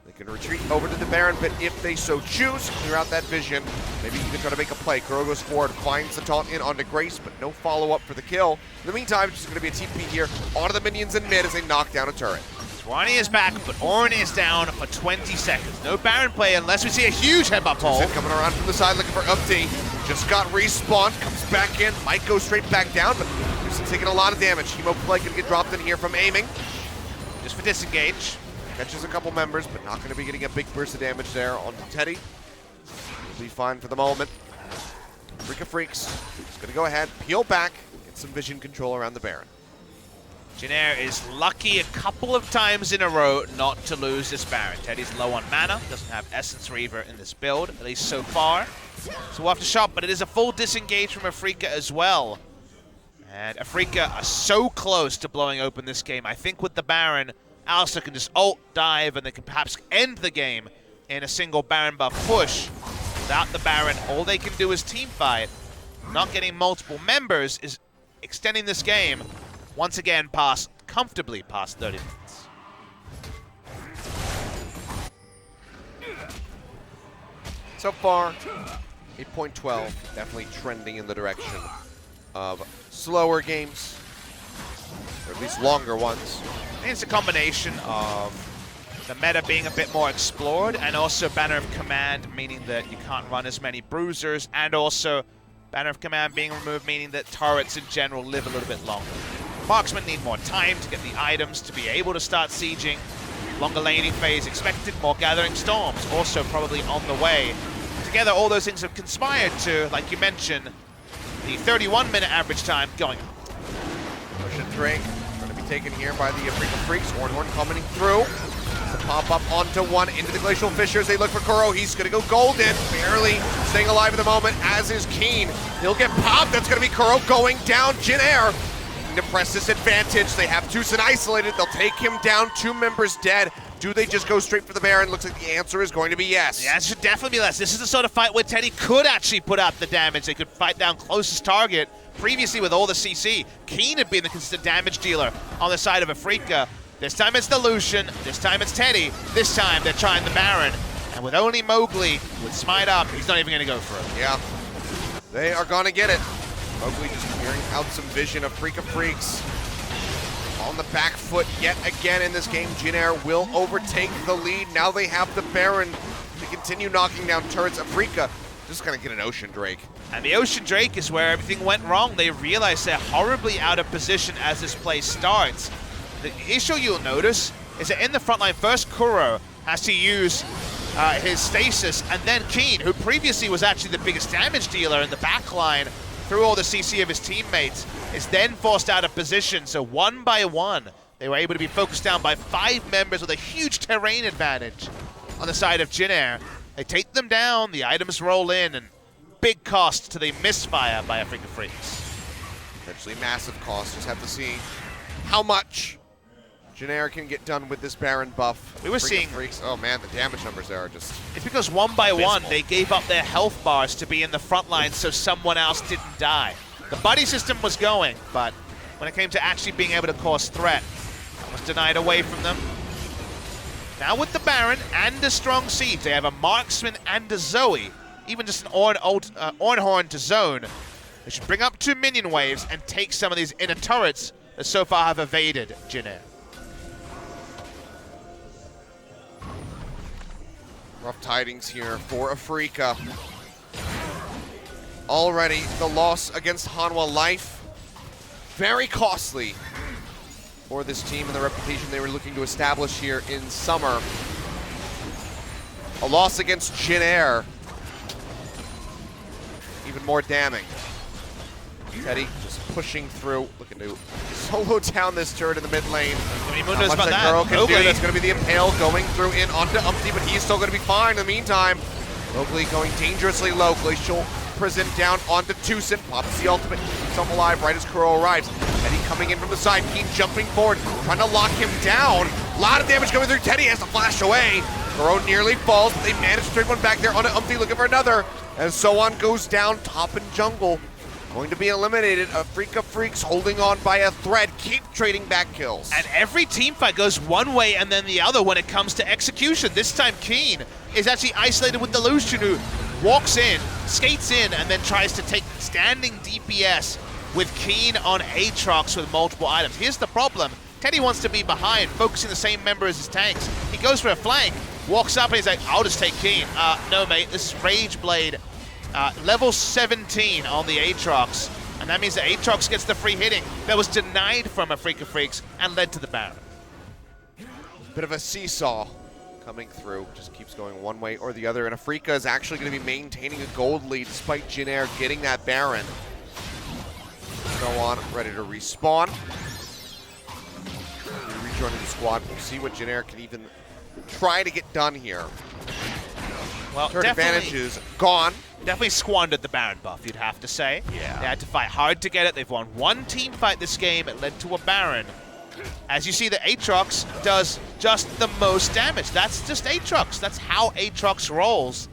They can retreat over to the Baron pit if they so choose, clear out that vision, maybe even try to make a play. Kuro goes forward, finds the taunt in onto Grace, but no follow-up for the kill. In the meantime, it's just going to be a TP here onto the minions in mid as they knock down a turret. Swani is back, but Orin is down for 20 seconds. No Baron play unless we see a huge headbutt pull. Sid coming around from the side looking for Upti. Just got respawned, comes back in, might go straight back down, but Houston taking a lot of damage. Hemo play can get dropped in here from aiming. Just for disengage. Catches a couple members, but not going to be getting a big burst of damage there onto Teddy. Will be fine for the moment. Afreeca Freecs is going to go ahead, peel back, get some vision control around the Baron. Jinair is lucky a couple of times in a row not to lose this Baron. Teddy's low on mana, doesn't have Essence Reaver in this build, at least so far. So we'll have to shop, but it is a full disengage from Afreeca as well. And Afreeca are so close to blowing open this game. I think with the Baron, Alistair can just ult, dive, and they can perhaps end the game in a single Baron buff push. Without the Baron, all they can do is team fight. Not getting multiple members is extending this game once again comfortably past 30 minutes. So far, 8.12, definitely trending in the direction of slower games, or at least longer ones. I think it's a combination of the meta being a bit more explored and also Banner of Command, meaning that you can't run as many bruisers, and also Banner of Command being removed, meaning that turrets in general live a little bit longer. Marksmen need more time to get the items to be able to start sieging. Longer laning phase expected, more Gathering Storms also probably on the way. Together, all those things have conspired to, like you mentioned, the 31-minute average time going up. Ocean Drake going to be taken here by the Afreeca Freecs. Horn coming through. To pop up onto one, into the Glacial Fissures. They look for Kuro. He's going to go golden. Barely staying alive at the moment, as is Keen. He'll get popped. That's going to be Kuro going down. Jinair to press this advantage. They have Tucson isolated. They'll take him down. 2 members dead. Do they just go straight for the Baron? Looks like the answer is going to be yes. Yeah, it should definitely be less. This is the sort of fight where Teddy could actually put out the damage. They could fight down closest target. Previously with all the CC, Keen had been the consistent damage dealer on the side of Afreeca. This time it's the Lucian, this time it's Teddy, this time they're trying the Baron. And with only Mowgli with Smite up, he's not even going to go for it. Yeah, they are going to get it. Mowgli just clearing out some vision. Afreeca Freecs on the back foot yet again in this game. Jinair will overtake the lead. Now they have the Baron to continue knocking down turrets. Afreeca just going to get an Ocean Drake. And the Ocean Drake is where everything went wrong. They realize they're horribly out of position as this play starts. The issue you'll notice is that in the front line, first Kuro has to use his stasis, and then Keen, who previously was actually the biggest damage dealer in the back line through all the CC of his teammates, is then forced out of position. So one by one, they were able to be focused down by 5 members with a huge terrain advantage on the side of Jinair. They take them down, the items roll in, and big cost to the misfire by Afreeca Freecs. Potentially massive cost. Just have to see how much Jinair can get done with this Baron buff. We were seeing Freecs. Oh man, the damage numbers there are just. It's because one by abysmal. one, they gave up their health bars to be in the front line so someone else didn't die. The buddy system was going, but when it came to actually being able to cause threat, it was denied away from them. Now with the Baron and a strong siege, they have a Marksman and a Zoe. Even just an Ornhorn to zone. They should bring up 2 minion waves and take some of these inner turrets that so far have evaded Jinair. Rough tidings here for Afreeca. Already the loss against Hanwha Life. Very costly for this team and the reputation they were looking to establish here in summer. A loss against Jinair. Even more damning. Teddy just pushing through, looking to solo down this turret in the mid lane. Who knows about that? Girl can do. That's going to be the Impale going through in onto Umpty, but he's still going to be fine in the meantime. Mowgli going dangerously low. Glacial Prison down onto Tucson. Pops the ultimate, keeps himself alive right as Kuro arrives. Teddy coming in from the side. Keen jumping forward, trying to lock him down. A lot of damage coming through. Teddy has to flash away. Kuro nearly falls, but they manage to trade one back there onto Umpty, looking for another. As Soan goes down top in jungle. going to be eliminated. Afreeca Freecs holding on by a thread, keep trading back kills. And every team fight goes one way and then the other when it comes to execution. This time Keen is actually isolated with the Lucian, who walks in, skates in, and then tries to take standing DPS with Keen on Aatrox with multiple items. Here's the problem. Teddy wants to be behind, focusing the same member as his tanks. He goes for a flank, walks up, and he's like, I'll just take Keen. No, mate, this is Rage Blade. Level 17 on the Aatrox, and that means that Aatrox gets the free hitting that was denied from Afreeca Freecs and led to the Baron. Bit of a seesaw coming through, just keeps going one way or the other, and Afreeca is actually going to be maintaining a gold lead despite Jin Air getting that Baron. Go on, ready to respawn. Rejoining the squad, we'll see what Jin Air can even try to get done here. Well, Turn advantage is gone. Definitely squandered the Baron buff, you'd have to say. Yeah. They had to fight hard to get it. They've won one team fight this game. It led to a Baron. As you see, the Aatrox does just the most damage. That's just Aatrox. That's how Aatrox rolls.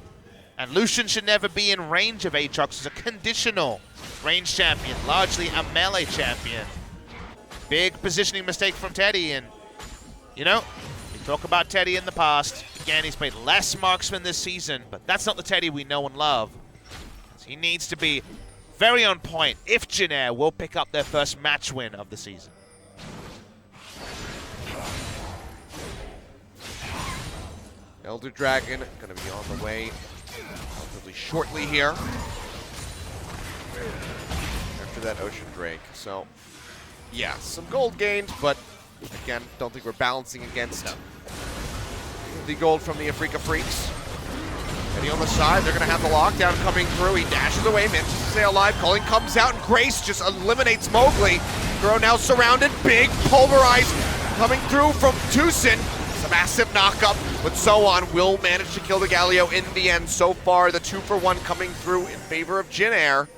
And Lucian should never be in range of Aatrox as a conditional range champion, largely a melee champion. Big positioning mistake from Teddy, and you know, we talk about Teddy in the past. Again, he's played less marksman this season, but that's not the Teddy we know and love. He needs to be very on point if Jin Air will pick up their first match win of the season. Elder Dragon going to be on the way relatively shortly here. After that Ocean Drake. So, yeah, some gold gained, but again, don't think we're balancing against the gold from the Afreeca Freecs. Eddie on the side, they're going to have the lockdown coming through. He dashes away, manages to stay alive. Culling comes out, and Grace just eliminates Mowgli. Girl now surrounded, big pulverize coming through from Tucson. It's a massive knockup, but So On will manage to kill the Galio in the end. So far, the 2-for-1 coming through in favor of Jin Air.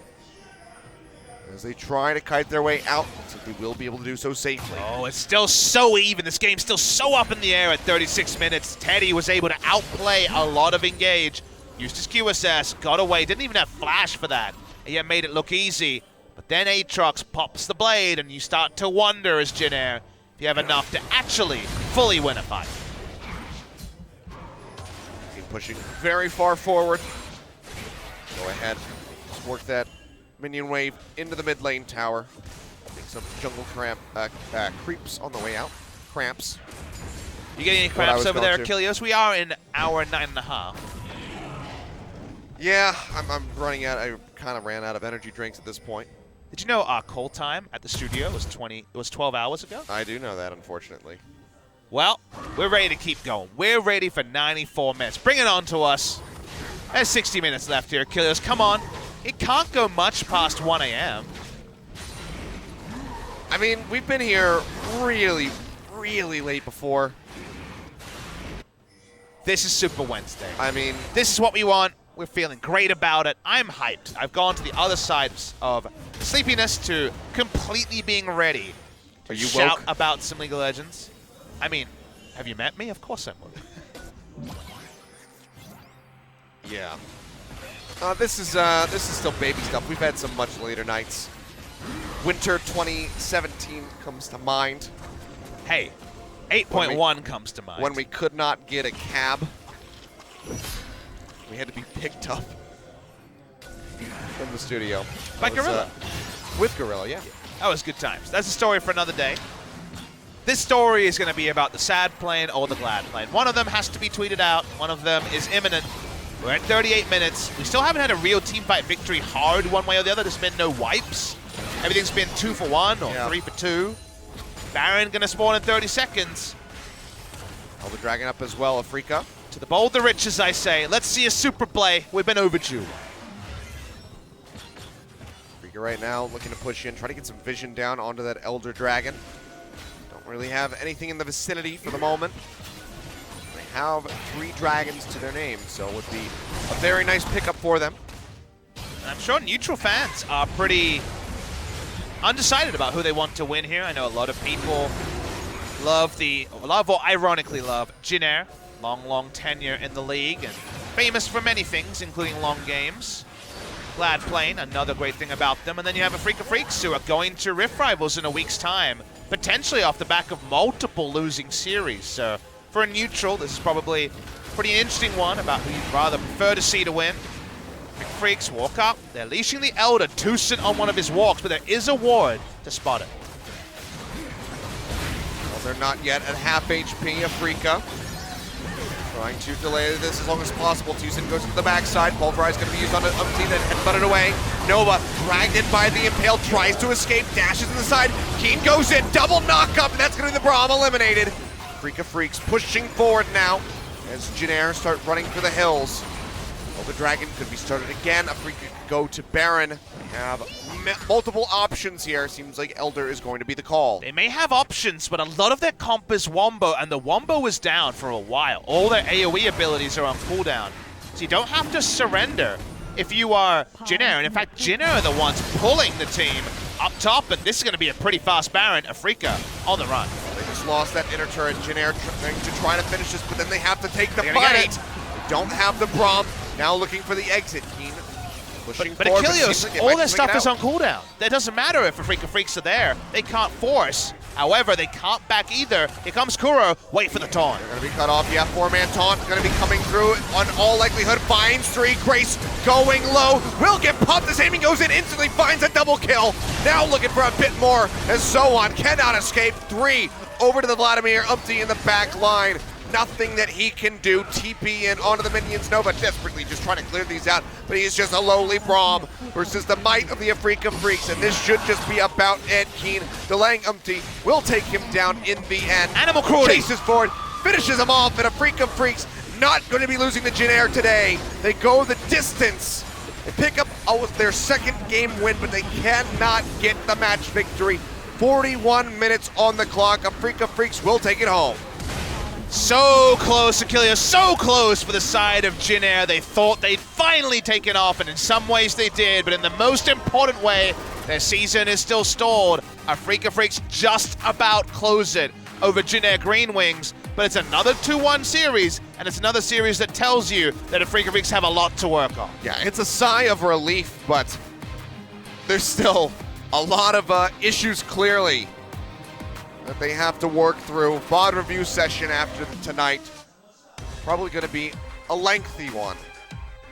As they try to kite their way out, looks like they will be able to do so safely. Oh, it's still so even. This game's still so up in the air at 36 minutes. Teddy was able to outplay a lot of engage. Used his QSS, got away, didn't even have flash for that. And yet made it look easy. But then Aatrox pops the blade, and you start to wonder as Jin Air if you have enough to actually fully win a fight. Keep pushing very far forward. Go ahead, just work that minion wave into the mid lane tower. Make some jungle creeps on the way out. Cramps. You getting any cramps over there, Achilles? We are in hour 9.5. Yeah, I'm running out. I kind of ran out of energy drinks at this point. Did you know our call time at the studio was 12 hours ago? I do know that, unfortunately. Well, we're ready to keep going. We're ready for 94 minutes. Bring it on to us. There's 60 minutes left here, Achilles. Come on. It can't go much past 1 a.m. I mean, we've been here really, really late before. This is Super Wednesday. I mean, this is what we want. We're feeling great about it. I'm hyped. I've gone to the other side of sleepiness to completely being ready to shout about some League of Legends. I mean, have you met me? Of course I would. Yeah. This is still baby stuff. We've had some much later nights. Winter 2017 comes to mind. Hey, 8.1 comes to mind. When we could not get a cab. We had to be picked up from the studio. By Gorilla. With Gorilla, yeah. That was good times. That's a story for another day. This story is going to be about the sad plane or the glad plane. One of them has to be tweeted out. One of them is imminent. We're at 38 minutes. We still haven't had a real teamfight victory hard one way or the other. There's been no wipes. Everything's been 2-for-1 or 3-for-2. Baron going to spawn in 30 seconds. Elder Dragon up as well, Afreeca. To the bold, the rich, as I say. Let's see a super play. We've been overdue. Afreeca right now looking to push in, try to get some vision down onto that Elder Dragon. Don't really have anything in the vicinity for the moment. They have 3 dragons to their name, so it would be a very nice pickup for them. And I'm sure neutral fans are pretty undecided about who they want to win here. I know a lot of people love or ironically love Jin Air. Long tenure in the league and famous for many things, including long games. Glad playing, another great thing about them. And then you have Afreeca Freecs, who are going to Rift Rivals in a week's time, potentially off the back of multiple losing series. So for a neutral, this is probably a pretty interesting one about who you'd rather prefer to see to win. Afreeca Freecs walk up. They're leashing the Elder, Tucson on one of his walks, but there is a ward to spot it. Well, they're not yet at half HP. Afreeca trying to delay this as long as possible. Tucson goes to the backside. Pulverize going to be used on a team that headbutted away. Nova dragged in by the Impale, tries to escape, dashes in the side. Keen goes in, double knockup, and that's going to be the Braum eliminated. Afreeca Freecs pushing forward now as Jinair start running for the hills. Well, the Dragon could be started again. Afreeca could go to Baron. They have multiple options here. Seems like Elder is going to be the call. They may have options, but a lot of their comp is Wombo, and the Wombo is down for a while. All their AoE abilities are on cooldown. So you don't have to surrender if you are Jinair. And in fact, Jinair are the ones pulling the team up top, and this is going to be a pretty fast Baron. Afreeca on the run. They just lost that inner turret. Jinair trying to try to finish this, but then they have to take the fight. They don't have the Braum. Now looking for the exit. Keen pushing but forward. Achilles, But all their stuff is on cooldown. That doesn't matter if Afreeca Freecs are there. They can't force. However, they can't back either. Here comes Kuro. Wait for the taunt. They're going to be cut off. Yeah, four-man taunt going to be coming through. On all likelihood, finds three. Grace going low. Will get pumped as Aiming goes in instantly. Finds a double kill. Now looking for a bit more as Zoan cannot escape. Three over to the Vladimir Umpty in the back line. Nothing that he can do. TP in onto the minions. Nova desperately just trying to clear these out, but he's just a lowly Braum versus the might of the Afreeca Freecs, and this should just be about it. Keen delaying Umpty will take him down in the end. Animal cruelty. Chases forward, finishes him off, and Afreeca Freecs not going to be losing to Jinair today. They go the distance. They pick up their second game win, but they cannot get the match victory. 41 minutes on the clock. Afreeca Freecs will take it home. So close, Achilles, so close for the side of Jinair. They thought they'd finally taken off, and in some ways they did, but in the most important way, their season is still stalled. Afreeca Freecs just about close it over Jinair GreenWings, but it's another 2-1 series, and it's another series that tells you that Afreeca Freecs have a lot to work on. Yeah, it's a sigh of relief, but there's still a lot of issues clearly that they have to work through. VOD review session after tonight. Probably going to be a lengthy one,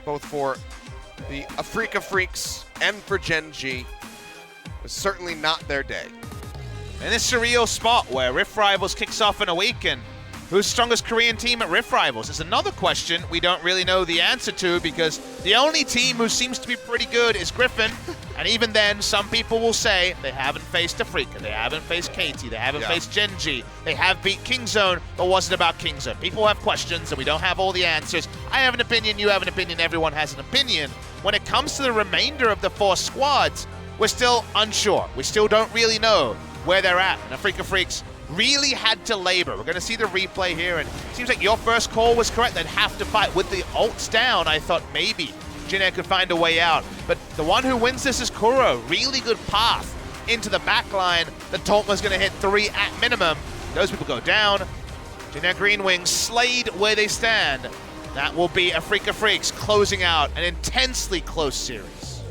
both for the Afreeca Freecs and for Gen G. It's certainly not their day. In this surreal spot where Rift Rivals kicks off in a week, and who's strongest Korean team at Rift Rivals is another question we don't really know the answer to, because the only team who seems to be pretty good is Griffin. And even then, some people will say they haven't faced Afreeca, they haven't faced KT, they haven't faced Gen G, they have beat Kingzone, but wasn't about Kingzone. People have questions and we don't have all the answers. I have an opinion, you have an opinion, everyone has an opinion. When it comes to the remainder of the 4 squads, we're still unsure. We still don't really know where they're at. And Afreeca Freecs really had to labor. We're going to see the replay here, and it seems like your first call was correct. They'd have to fight. With the ults down, I thought maybe Jinair could find a way out. But the one who wins this is Kuro. Really good path into the back line. The taunt was going to hit 3 at minimum. Those people go down. Jinair GreenWings slayed where they stand. That will be Afreeca Freecs closing out an intensely close series.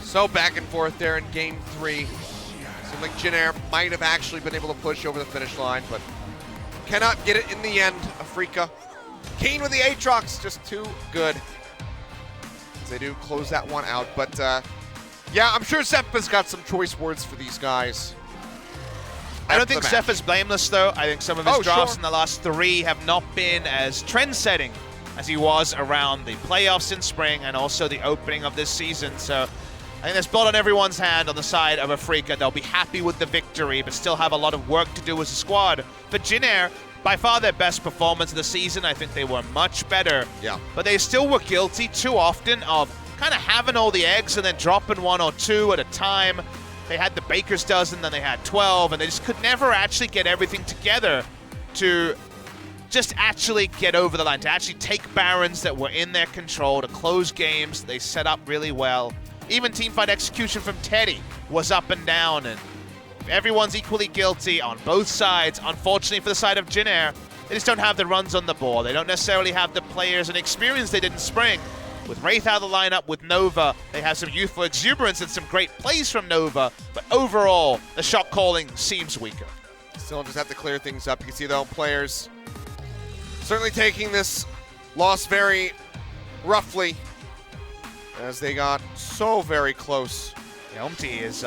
So back and forth there in game 3. Seemed like Jinair might have actually been able to push over the finish line, but cannot get it in the end. Afreeca. Keen with the Aatrox, just too good. As they do close that one out, but yeah, I'm sure Zepha's got some choice words for these guys. I don't think Zepha's blameless, though. I think some of his drafts in the last 3 have not been as trend-setting as he was around the playoffs in spring and also the opening of this season. So I think there's blood on everyone's hand on the side of Afreeca. They'll be happy with the victory, but still have a lot of work to do as a squad. For Jinair, by far their best performance of the season. I think they were much better. Yeah. But they still were guilty too often of kind of having all the eggs and then dropping 1 or 2 at a time. They had the baker's dozen, then they had 12, and they just could never actually get everything together to just actually get over the line, to actually take Barons that were in their control, to close games. They set up really well. Even teamfight execution from Teddy was up and down, and everyone's equally guilty on both sides. Unfortunately for the side of Jinair, they just don't have the runs on the board. They don't necessarily have the players and experience they did in spring With Wraith out of the lineup, with Nova, they have some youthful exuberance and some great plays from Nova, but overall, the shot calling seems weaker. Still just have to clear things up. You can see, though, players certainly taking this loss very roughly as they got so very close. Umti is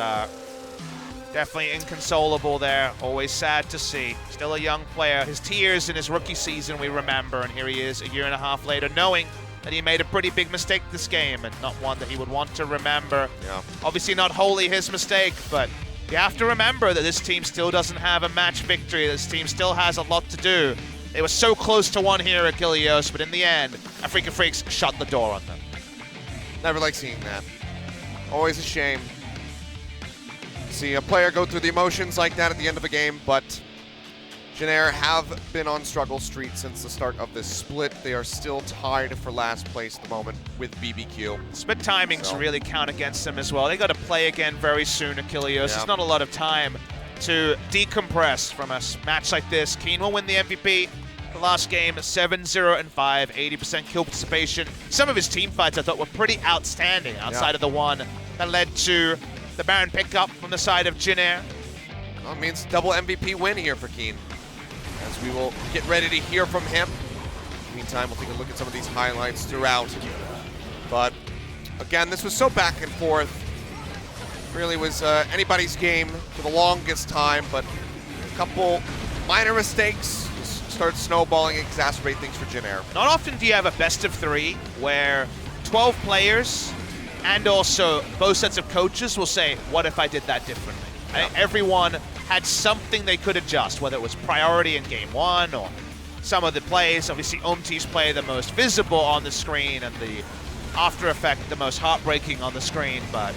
definitely inconsolable there. Always sad to see. Still a young player. His tears in his rookie season we remember, and here he is a year and a half later knowing that he made a pretty big mistake this game and not one that he would want to remember. Yeah. Obviously not wholly his mistake, but you have to remember that this team still doesn't have a match victory. This team still has a lot to do. They were so close to one here at Gilios, but in the end, Afreeca Freecs shut the door on them. Never like seeing that. Always a shame. See a player go through the emotions like that at the end of a game, but Genair have been on struggle street since the start of this split. They are still tied for last place at the moment with BBQ. Split timings really count against them as well. They got to play again very soon at Gilios. There's not a lot of time to decompress from a match like this. Keen will win the MVP. The last game, 7-0-5, 80% kill participation. Some of his team fights I thought were pretty outstanding outside of the one that led to the Baron pickup from the side of Genair. Well, it means double MVP win here for Keen, as we will get ready to hear from him. Meantime, we'll take a look at some of these highlights throughout. But again, this was so back and forth. Really was anybody's game for the longest time, but a couple minor mistakes just start snowballing and exacerbate things for Genair. Not often do you have a best of 3 where 12 players and also both sets of coaches will say, what if I did that differently? Everyone had something they could adjust, whether it was priority in game 1 or some of the plays. Obviously, Umti's play the most visible on the screen and the after effect the most heartbreaking on the screen, but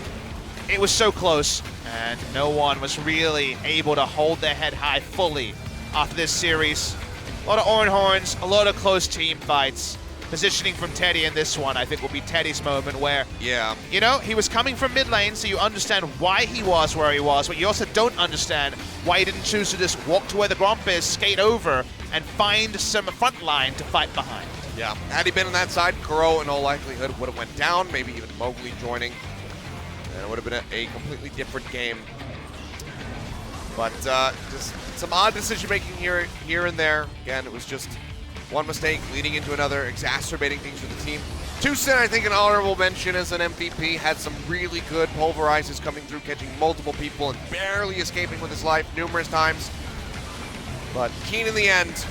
it was so close and no one was really able to hold their head high fully after this series. A lot of orange horns, a lot of close team fights. Positioning from Teddy in this one, I think, will be Teddy's moment where, you know, he was coming from mid lane, so you understand why he was where he was, but you also don't understand why he didn't choose to just walk to where the Gromp is, skate over, and find some front line to fight behind. Yeah, had he been on that side, Kuro in all likelihood would have went down, maybe even Mowgli joining, and it would have been a completely different game. But just some odd decision making here and there. Again, it was just one mistake leading into another, exacerbating things for the team. Tucson, I think, an honorable mention as an MVP, had some really good pulverizes coming through, catching multiple people and barely escaping with his life numerous times. But Keen in the end,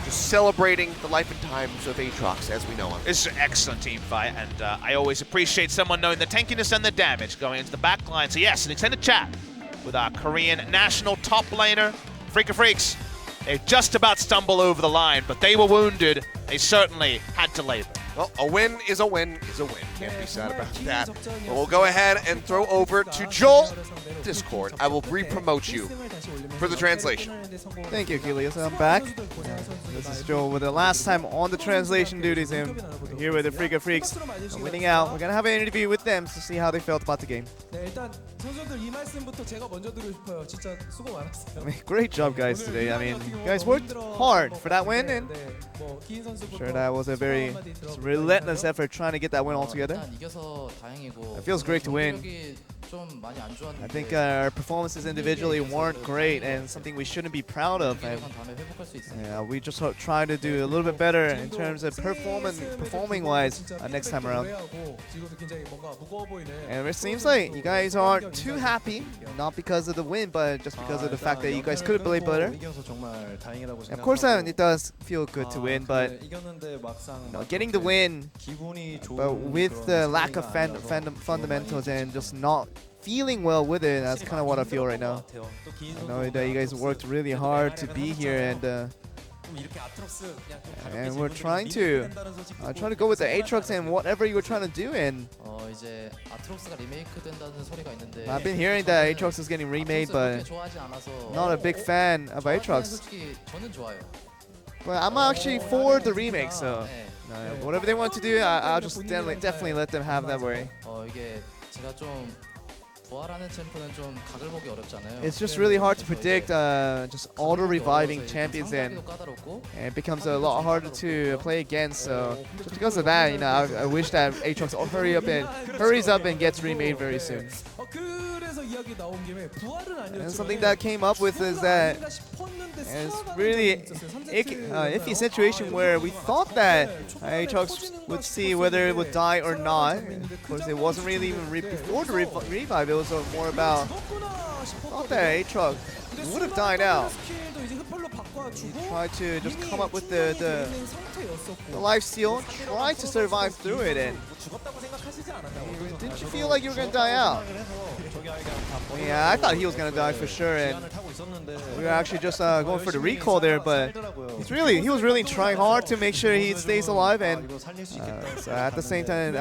just celebrating the life and times of Aatrox as we know him. This is an excellent team fight, and I always appreciate someone knowing the tankiness and the damage going into the back line. So yes, an extended chat with our Korean national top laner, Afreeca Freecs. They just about stumbled over the line, but they were wounded. They certainly had to labor. Well, a win is a win is a win. Can't be sad about that. But we'll go ahead and throw over to Joel Discord. I will re-promote you for the translation. Thank you, Gilios. I'm back. This is Joel with the last time on the translation duties, and we're here with the Afreeca Freecs winning out. We're gonna have an interview with them to see how they felt about the game. I mean, great job, guys, today. I mean, you guys worked hard for that win, and I'm sure that was a very relentless effort trying to get that win all together. It feels great to win. I think our performances individually weren't great and something we shouldn't be proud of. And we just try to do a little bit better in terms of performing-wise next time around. And it seems like you guys aren't too happy, not because of the win, but just because of the fact that you guys could have played better. Of course, it does feel good to win, but getting the win, but with the lack of fundamentals and just not feeling well with it, that's kind of what I feel right now. I know that you guys worked really hard to be here, and we're trying to go with the Aatrox and whatever you were trying to do. And I've been hearing that Aatrox is getting remade, but not a big fan of Aatrox. But I'm actually for the remake, so whatever they want to do, I'll just definitely let them have that way. It's just really hard to predict just auto-reviving champions, and it becomes a lot harder to play against. So just because of that, you know, I wish that Aatrox hurries up and gets remade very soon. And something that came up with is that it's really iffy situation where we thought that Aatrox would see whether it would die or not. Of course, it wasn't really even before the revive. It was more about thought that Aatrox would have died out. He tried to just come up with the life steal, try to survive through it, and didn't you feel like you were gonna die out? Yeah, I thought he was gonna die for sure, and we were actually just going for the recall there, but he was really trying hard to make sure he stays alive, and so at the same time,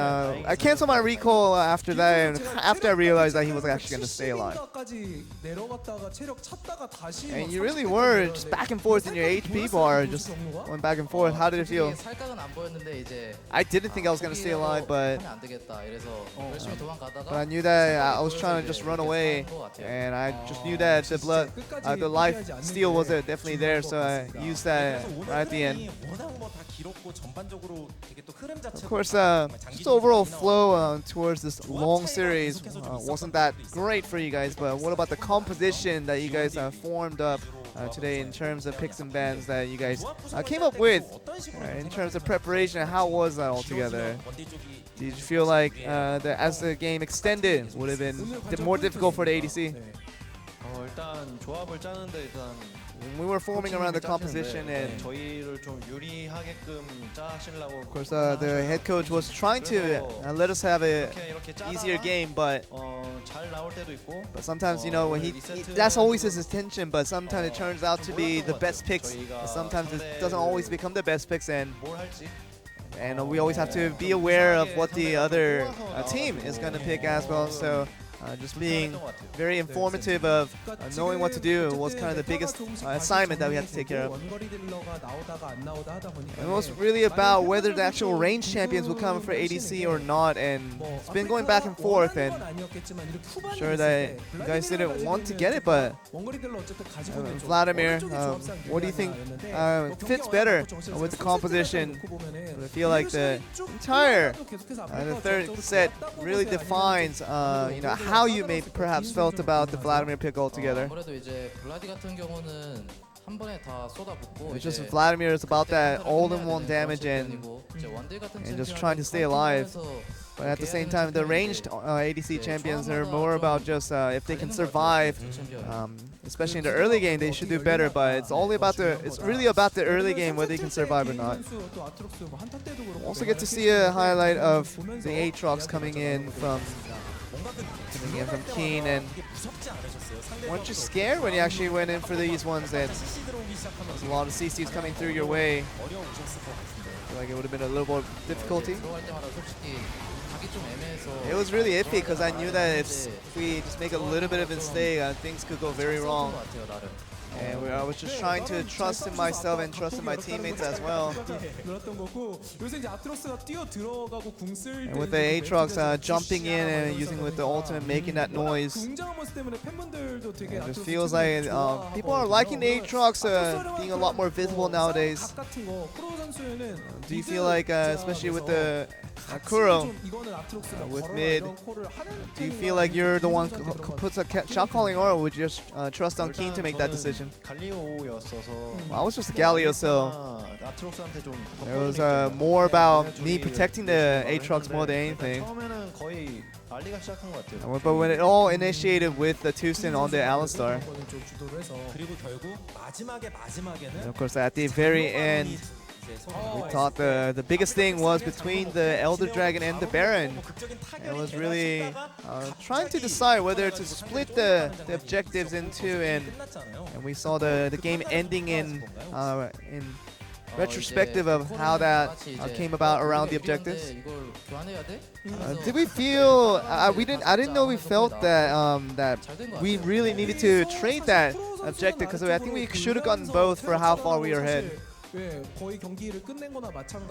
I canceled my recall after that, and after I realized that he was actually gonna stay alive. And you really were just back and forth in your HP bar, just going back and forth. How did it feel? I didn't think I was gonna stay alive, but I knew that I was trying to just run away, and I just knew that the life steal was definitely there, so I used that right at the end. Of course, just overall flow towards this long series wasn't that great for you guys, but what about the composition that you guys formed up today in terms of picks and bans that you guys came up with in terms of preparation? How was that altogether? Did you feel like that as the game extended would have been more difficult for the ADC? When we were forming around the composition, and of course the head coach was trying to let us have a easier game, but sometimes, you know, when that's always his intention, but sometimes it turns out to be the best picks, sometimes it doesn't always become the best picks, and we always have to be aware of what the other team is going to pick as well. So just being very informative of knowing what to do was kind of the biggest assignment that we had to take care of. And it was really about whether the actual range champions would come for ADC or not, and it's been going back and forth, and I'm sure that you guys didn't want to get it, but Vladimir, what do you think fits better with the composition? I feel like the entire the third set really defines you know, how you may perhaps felt about the Vladimir pick altogether. It's just Vladimir is about that all-in-one damage and just trying to stay alive. But at the same time, the ranged ADC champions are more about just if they can survive, especially in the early game, they should do better. But it's really about the early game, whether they can survive or not. Also get to see a highlight of the Aatrox coming in from Keen, and weren't you scared when you actually went in for these ones? And there's a lot of CCs coming through your way. I feel like it would have been a little more difficulty. It was really iffy because I knew that if we just make a little bit of a mistake, things could go very wrong. And I was just trying to trust in myself and trust in my teammates as well. And with the Aatrox jumping in and using with the ultimate, making that noise, it just feels like people are liking the Aatrox being a lot more visible nowadays. Do you feel like, especially with the Kuro with mid, do you feel like you're the one who puts a shot calling, or would you just trust on Keen to make that decision? I was just a Galio, so it was more about me protecting the Aatrox more than anything. But when it all initiated with the Tucson on the Alistar, and of course at the very end, we thought the biggest thing was between the Elder Dragon and the Baron. It was really trying to decide whether to split the objectives into, and we saw the game ending in retrospective of how that came about around the objectives. Did we feel I didn't know we felt that we really needed to trade that objective, because I think we should have gotten both for how far we are ahead.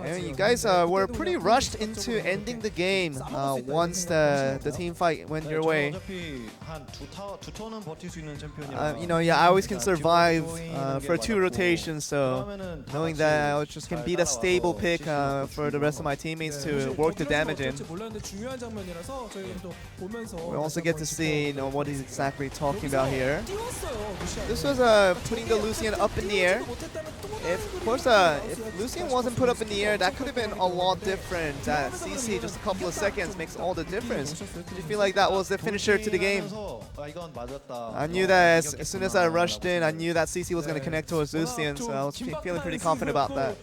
And you guys were pretty rushed into ending the game once the team fight went your way. You know, yeah, I always can survive for 2 rotations, so knowing that I just can be the stable pick for the rest of my teammates to work the damage in. We also get to see, you know, what he's exactly talking about here. This was putting the Lucian up in the air. Of course, if Lucian wasn't put up in the air, that could have been a lot different. That CC, just a couple of seconds, makes all the difference. Did you feel like that was the finisher to the game? I knew that as soon as I rushed in, I knew that CC was going to connect towards Lucian, so I was feeling pretty confident about that.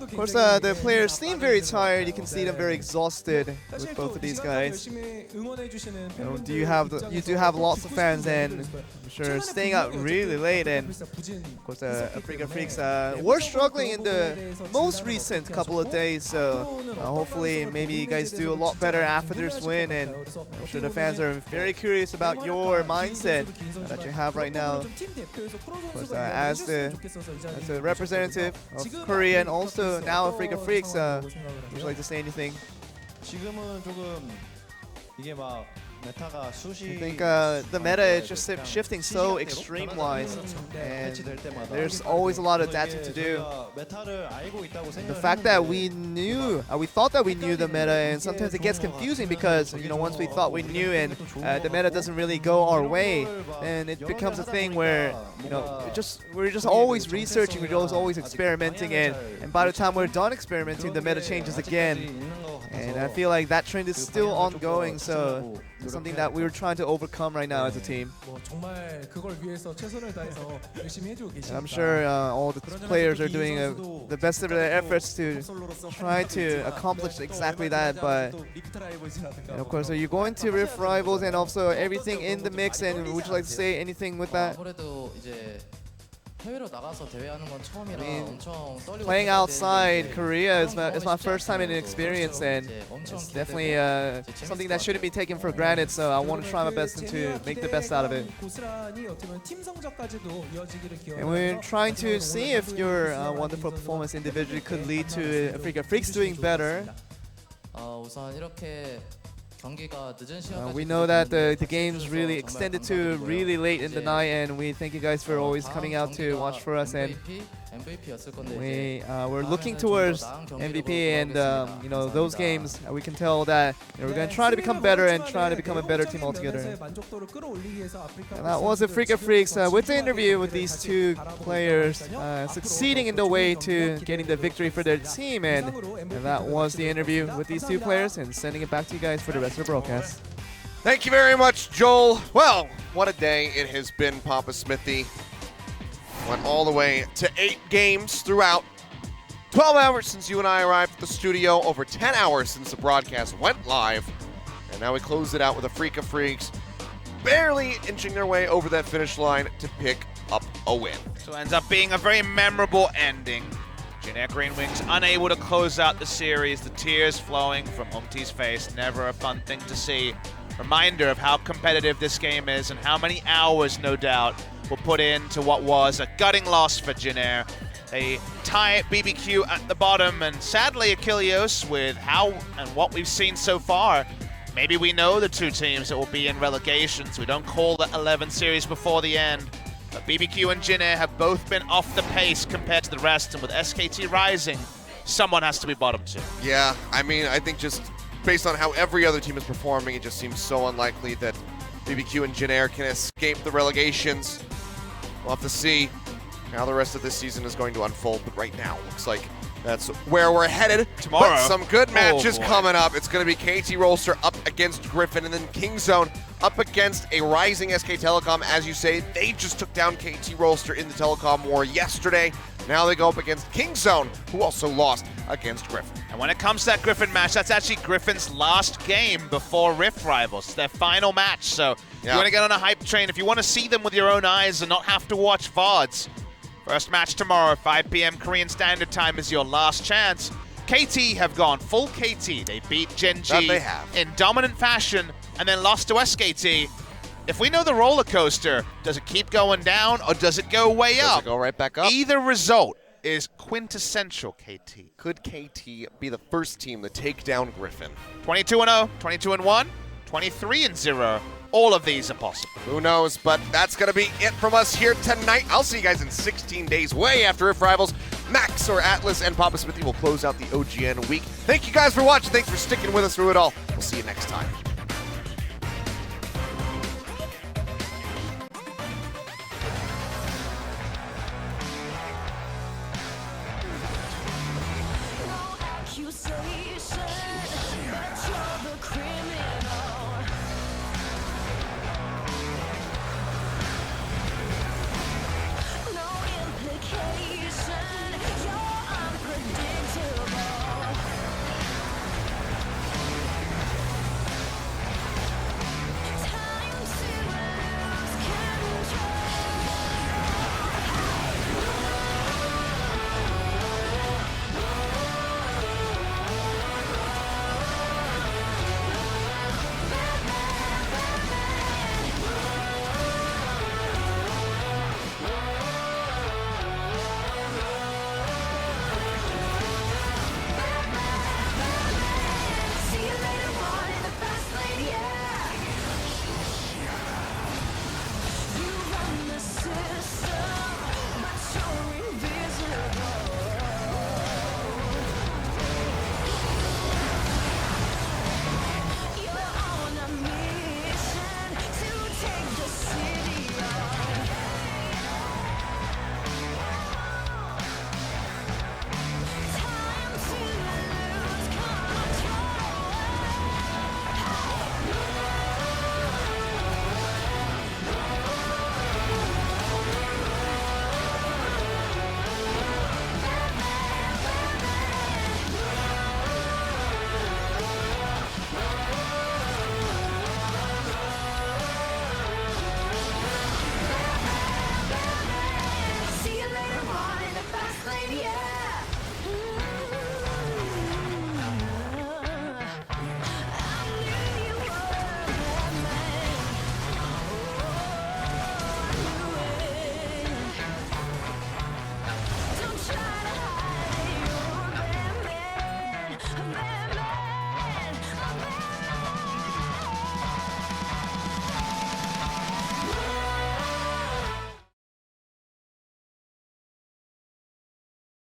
Of course, the players seem very tired. You can see them very exhausted with both of these guys. You know, you do have lots of fans, and I'm sure staying up really late. And of course, Afreeca Freecs were struggling in the most recent couple of days. So hopefully, maybe you guys do a lot better after this win. And I'm sure the fans are very curious about your mindset that you have right now. Of course, as the representative of Korea and also now Afreeca Freecs, would you like to say anything? I think the meta is just shifting so extreme-wise, and there's always a lot of adapting to do. The fact that we thought that we knew the meta, and sometimes it gets confusing because, you know, once we thought we knew and the meta doesn't really go our way, and it becomes a thing where, you know, we're just always researching, we're always experimenting, and by the time we're done experimenting, the meta changes again. And I feel like that trend is still ongoing, so it's something that we're trying to overcome right now as a team. And I'm sure all the players are doing the best of their efforts to try to accomplish exactly that. But and of course, are you going to Rift Rivals and also everything in the mix? And would you like to say anything with that? I mean, playing outside Korea is my first time in an experience, and it's definitely something that shouldn't be taken for granted, so I want to try my best to make the best out of it. And we're trying to see if your wonderful performance individually could lead to Afreeca Freecs doing better. We know that the game's really extended to really late in the night, and we thank you guys for always coming out to watch for us. And we're looking towards MVP, and you know, those games we can tell that, you know, we're going to try to become better and try to become a better team altogether. And that was Afreeca Freecs with the interview with these 2 players succeeding in the way to getting the victory for their team, and that was the interview with these 2 players, and sending it back to you guys for the rest of the broadcast. Thank you very much, Joel. Well, what a day it has been, Papa Smithy. Went all the way to 8 games throughout. 12 hours since you and I arrived at the studio. Over 10 hours since the broadcast went live. And now we close it out with Afreeca Freecs barely inching their way over that finish line to pick up a win. So it ends up being a very memorable ending. GreenWings unable to close out the series. The tears flowing from Umti's face. Never a fun thing to see. Reminder of how competitive this game is and how many hours, no doubt, were put into what was a gutting loss for Jinair. A tie BBQ at the bottom, and sadly Achilleos, with how and what we've seen so far, maybe we know the 2 teams that will be in relegation, so we don't call the 11 series before the end. But BBQ and Jinair have both been off the pace compared to the rest, and with SKT rising, someone has to be bottom 2. Yeah, I mean, I think just based on how every other team is performing, it just seems so unlikely that BBQ and Jinair can escape the relegations. We'll have to see how the rest of this season is going to unfold, but right now looks like that's where we're headed. Tomorrow. But some good matches coming up. It's going to be KT Rolster up against Griffin, and then Kingzone up against a rising SK Telecom. As you say, they just took down KT Rolster in the Telecom War yesterday. Now they go up against Kingzone, who also lost against Griffin. And when it comes to that Griffin match, that's actually Griffin's last game before Rift Rivals. It's their final match, so if you want to get on a hype train, if you want to see them with your own eyes and not have to watch VODs, first match tomorrow, 5 p.m. Korean Standard Time is your last chance. KT have gone full KT. They beat Gen G in dominant fashion and then lost to SKT. If we know the roller coaster, does it keep going down or does it go way Does up? it go right back up? Either result is quintessential KT. Could KT be the first team to take down Griffin? 22-0, 22-1, 23-0. All of these are possible. Who knows, but that's going to be it from us here tonight. I'll see you guys in 16 days, way after If Rivals. Max or Atlas and Papa Smithy will close out the OGN week. Thank you guys for watching. Thanks for sticking with us through it all. We'll see you next time.